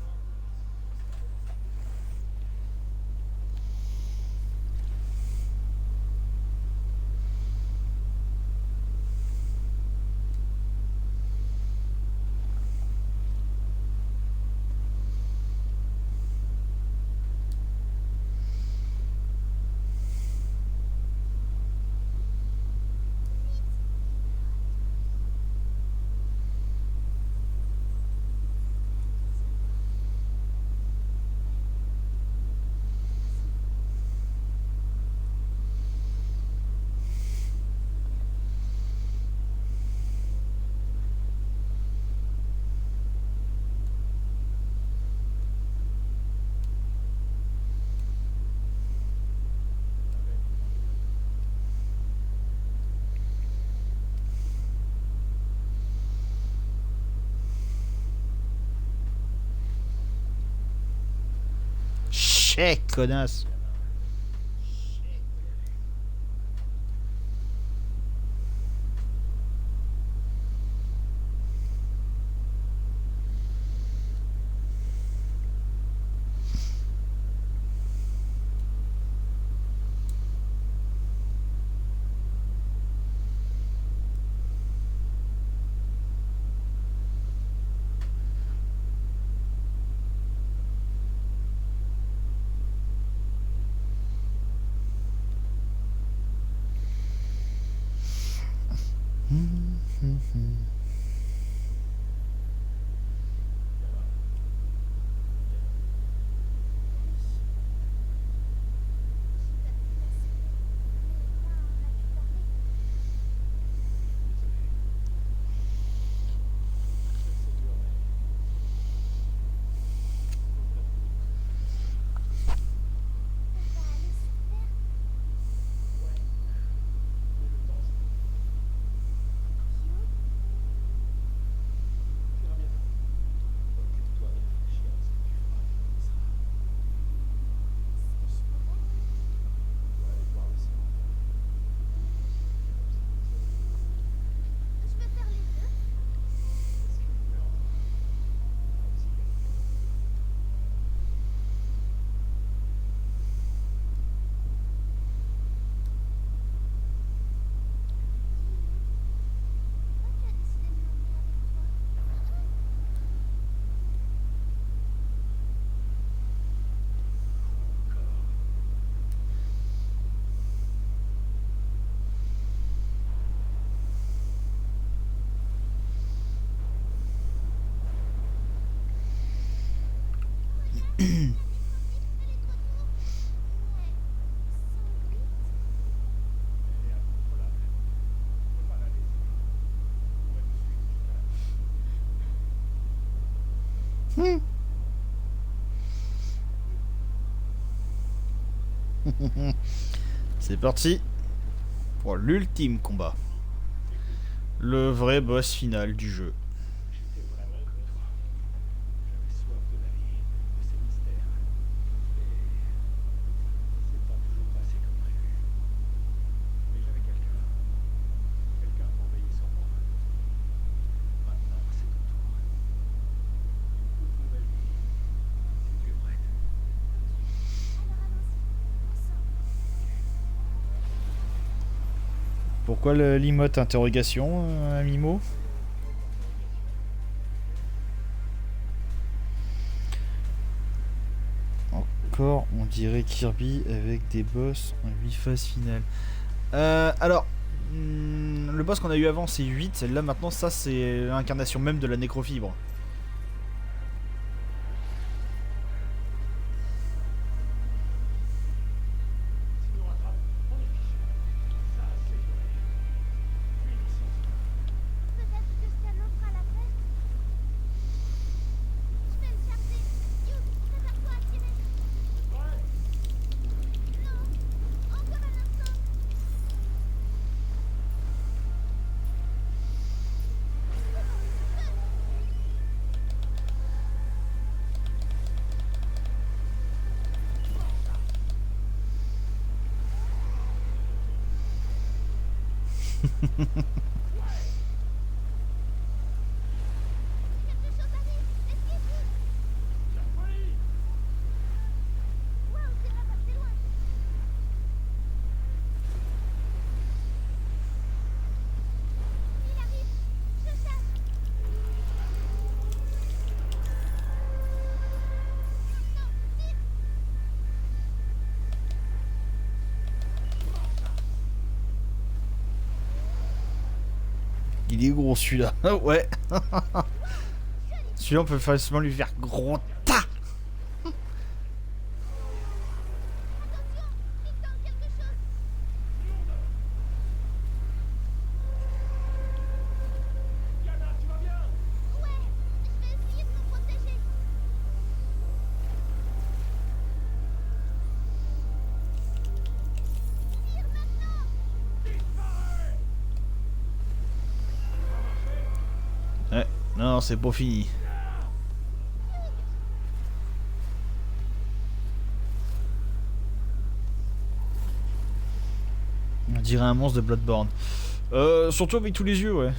Chais, connasse. C'est parti pour l'ultime combat. Le vrai boss final du jeu. Pourquoi l'emote interrogation, Mimo? Encore, on dirait Kirby avec des boss en 8 phases finales. Alors, le boss qu'on a eu avant c'est 8, là maintenant ça c'est l'incarnation même de la nécrofibre. Il est gros celui-là. Ouais. Celui-là on peut facilement lui faire gros tas. Ouais, non, c'est pas fini. On dirait un monstre de Bloodborne. Surtout avec tous les yeux, ouais.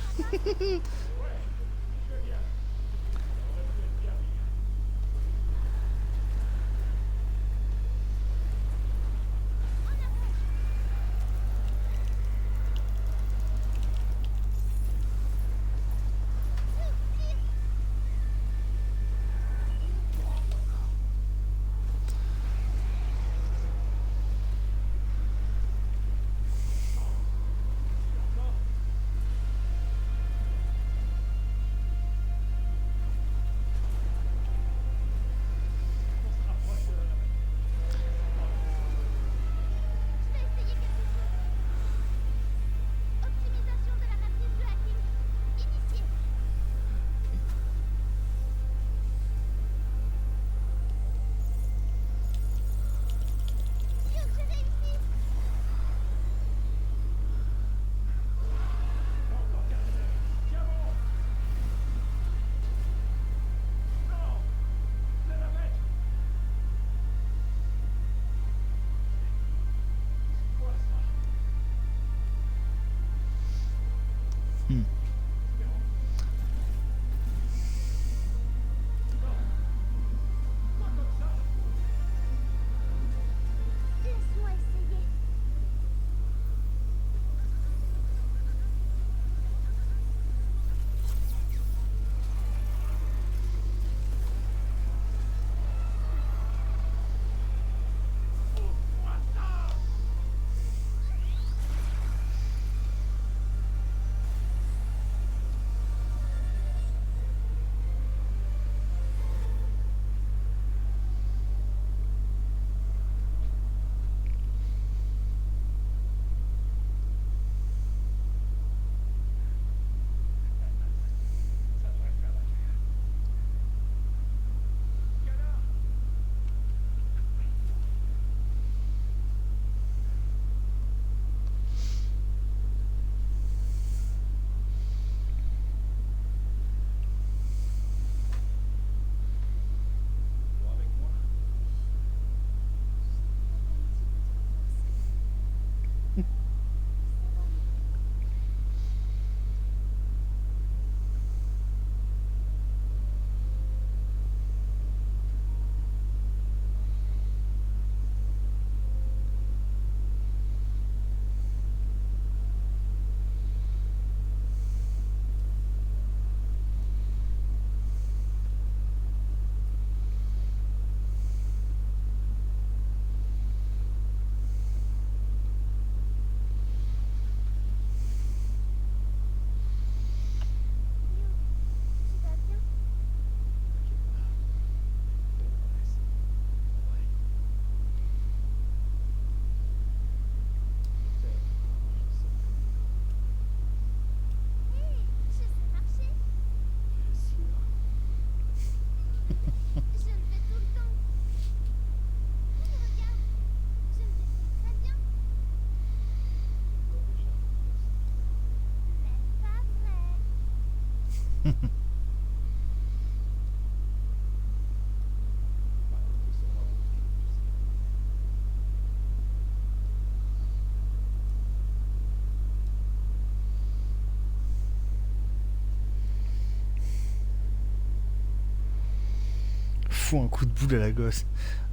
fous un coup de boule à la gosse.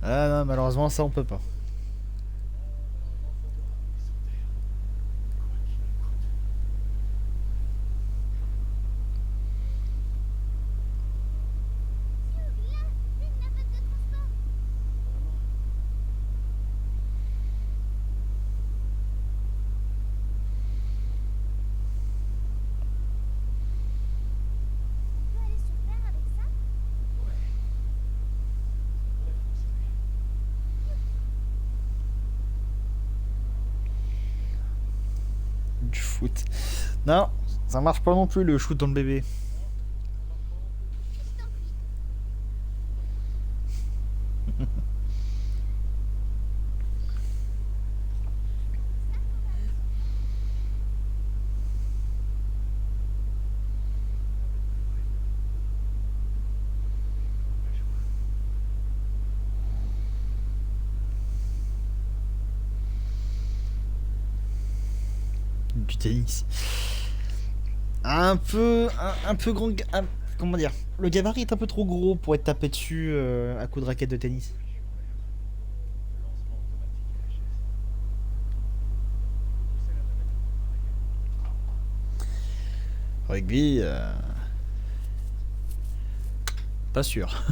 Ah non, malheureusement, ça on peut pas. Du foot. Non, ça marche pas non plus le shoot dans le bébé. Du tennis. Un peu grand. Comment dire? Le gabarit est un peu trop gros pour être tapé dessus à coups de raquette de tennis. Rugby, pas sûr.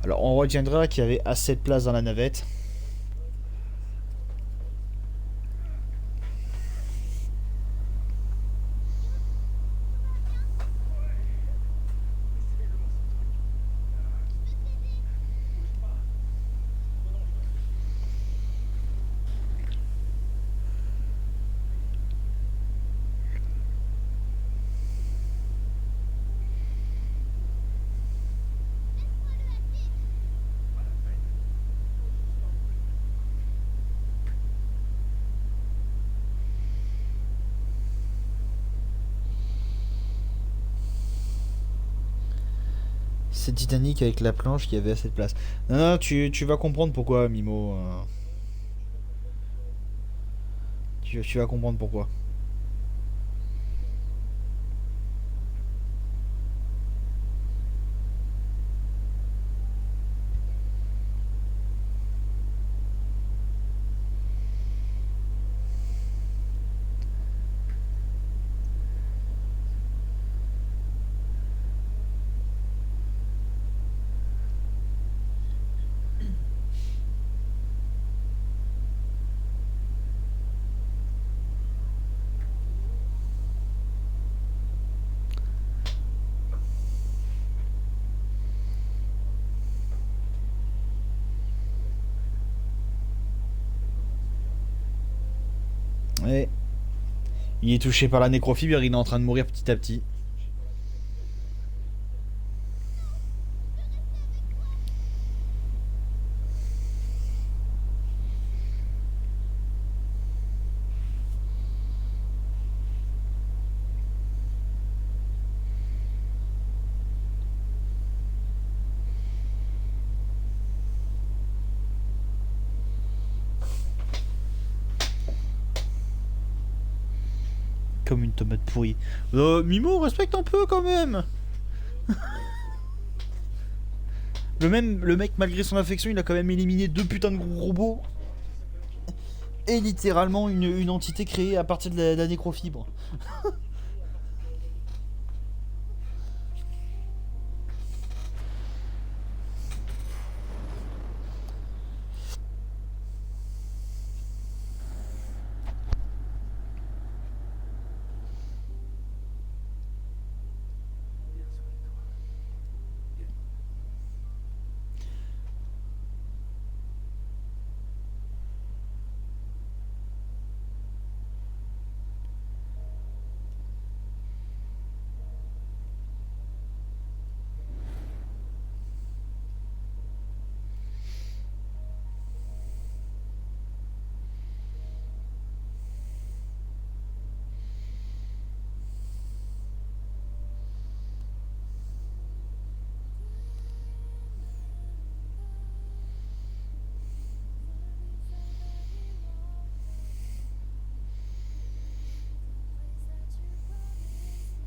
Alors on retiendra qu'il y avait assez de place dans la navette. C'est Titanic avec la planche qui avait assez de place. Non, non, tu vas comprendre pourquoi, Mimo. Tu vas comprendre pourquoi. Ouais. Il est touché par la nécrofibre, il est en train de mourir petit à petit. Comme une tomate pourrie. Mimo, respecte un peu quand même. Le mec, malgré son affection, il a quand même éliminé deux putains de gros robots. Et littéralement une entité créée à partir de la nécrofibre.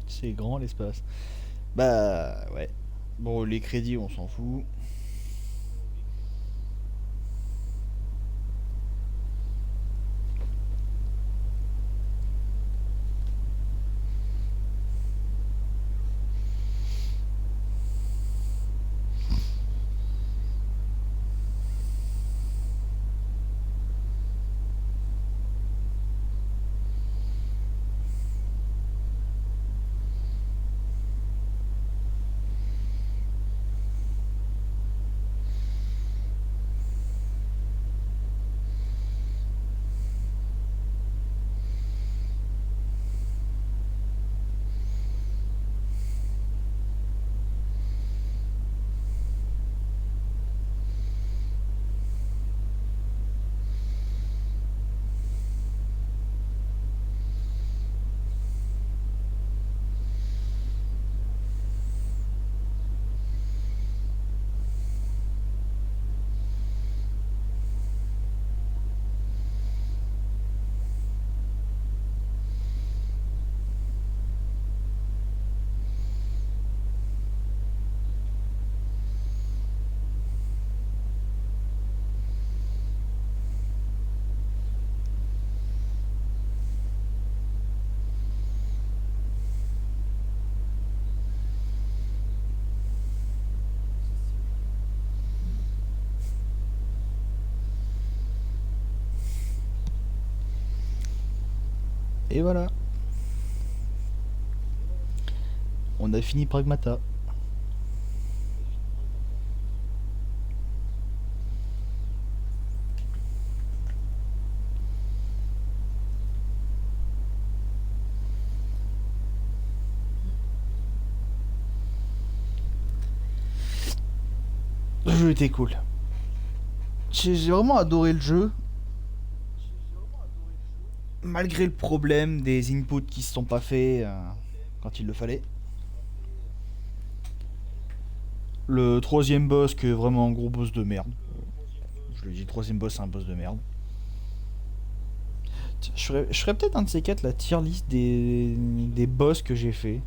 C'est grand l'espace. Bah ouais. Bon, les crédits, on s'en fout. Et voilà. On a fini Pragmata. Le jeu était cool. J'ai vraiment adoré le jeu. Malgré le problème des inputs qui se sont pas faits quand il le fallait. Le troisième boss, qui est vraiment un gros boss de merde. Je le dis, le troisième boss, c'est un boss de merde. Tiens, je ferais peut-être un de ces quatre, la tier list des boss que j'ai fait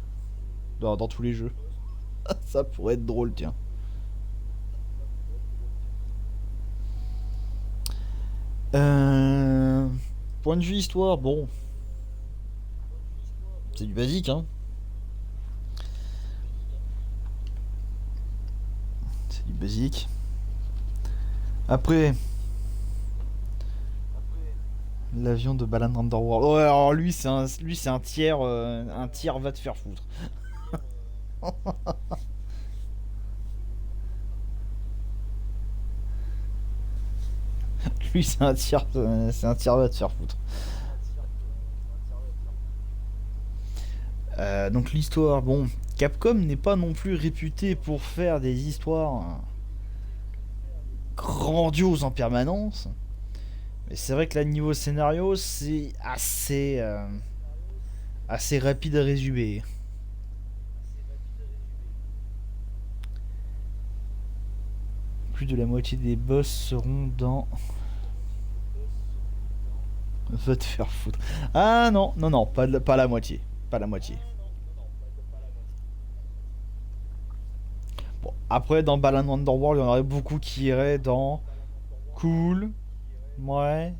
dans tous les jeux. Ça pourrait être drôle, tiens. Euh, Point de vue histoire, bon, c'est du basique, hein. C'est du basique. Après, l'avion de Balan Underworld. Ouais, alors lui c'est un tiers va te faire foutre. Lui c'est un tiers va te faire foutre. Donc l'histoire, bon, Capcom n'est pas non plus réputé pour faire des histoires grandioses en permanence. Mais c'est vrai que là, niveau scénario, c'est assez rapide à résumer. Plus de la moitié des boss seront dans. Va te faire foutre. Ah non, non, non, pas la moitié. Pas la moitié. Bon, après, dans Balan Wonderworld, il y en aurait beaucoup qui iraient dans. Cool, ouais,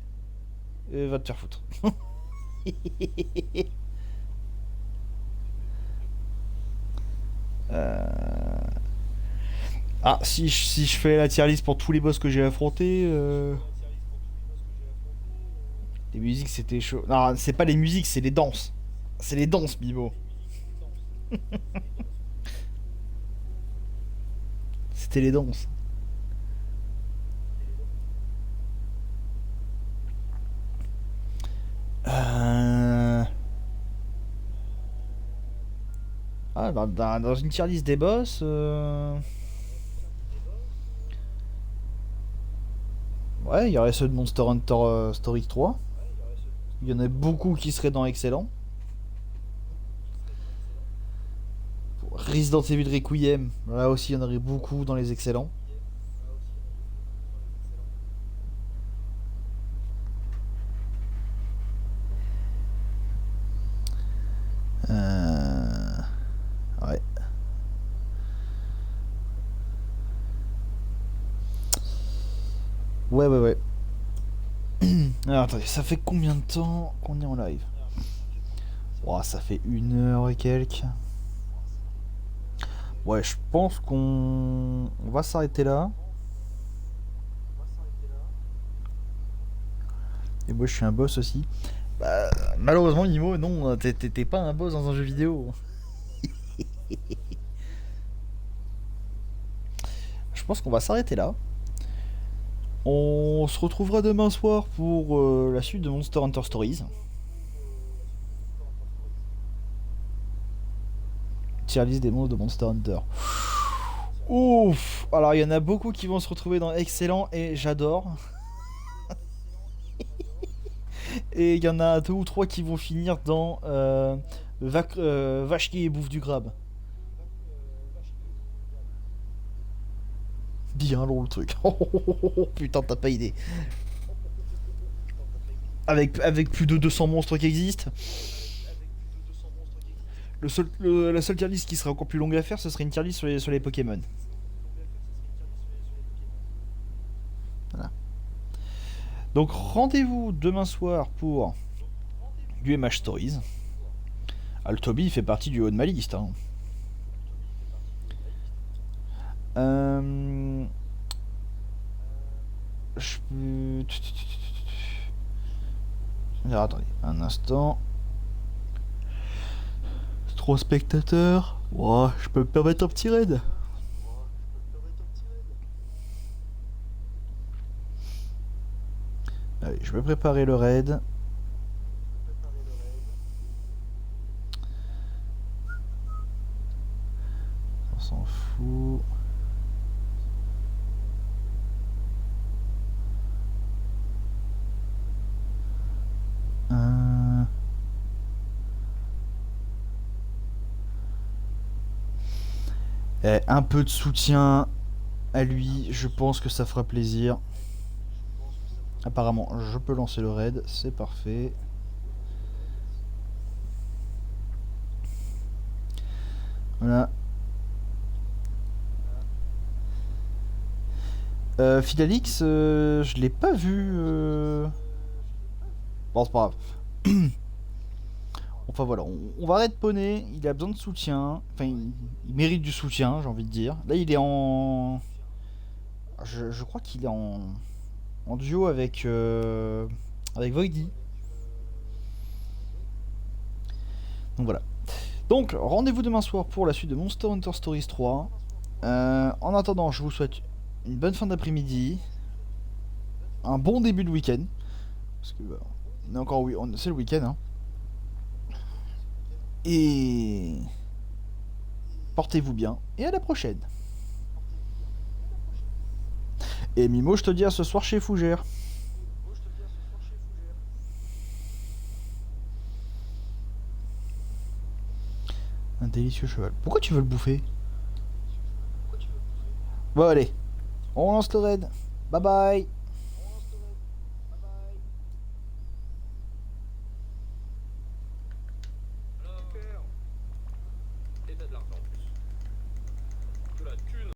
et va te faire foutre. Euh, Ah, si je fais la tier list pour tous les boss que j'ai affrontés, les musiques c'était chaud. Non, c'est pas les musiques, c'est les danses. C'est les danses, Bibo. C'était les danses. Euh... Ah, dans une tier list des boss, ouais, il y aurait ceux de Monster Hunter Story 3. Il y en a beaucoup qui seraient dans Excellent. Resident Evil Requiem, là aussi il y en aurait beaucoup dans les excellents. Euh... Ouais, ouais, ouais. Alors attendez, ça fait combien de temps qu'on est en live? Oh, ça fait 1 heure et quelques. Ouais, je pense qu'on va s'arrêter là. Et moi, je suis un boss aussi. Bah, malheureusement, Nimo, non, t'es pas un boss dans un jeu vidéo. Je pense qu'on va s'arrêter là. On se retrouvera demain soir pour la suite de Monster Hunter Stories. Tier list des monstres de Monster Hunter. Ouf. Alors, il y en a beaucoup qui vont se retrouver dans Excellent et j'adore. Et il y en a 2 ou 3 qui vont finir dans Vache qui bouffe du crabe. Bien long le truc. Putain, t'as pas idée. Avec plus de 200 monstres qui existent. La seule tier list qui serait encore plus longue à faire, ce serait une tier list sur les Pokémon. Voilà. Donc rendez-vous demain soir pour du MH Stories. Altobi fait partie du haut de ma liste. Hein. Alors, attendez, un instant. 3 spectateurs. Wow, je peux me permettre un petit raid. Allez, je vais préparer le raid. On s'en fout. Un peu de soutien à lui, je pense que ça fera plaisir. Apparemment, je peux lancer le raid, c'est parfait. Voilà. Fidelix, je l'ai pas vu. Bon, c'est pas grave. Enfin voilà, on va arrêter de poney, il a besoin de soutien. Enfin, il mérite du soutien, j'ai envie de dire. Là, il est en. Je crois qu'il est en duo avec Voidy. Donc voilà. Donc, rendez-vous demain soir pour la suite de Monster Hunter Stories 3. En attendant, je vous souhaite une bonne fin d'après-midi, un bon début de week-end. Parce que on est encore, oui, c'est le week-end. Hein. Et portez-vous bien et à la prochaine. Et Mimo, je te dis à ce soir chez Fougère. Un délicieux cheval. Pourquoi tu veux le bouffer? Bon allez, on lance le raid. Bye bye.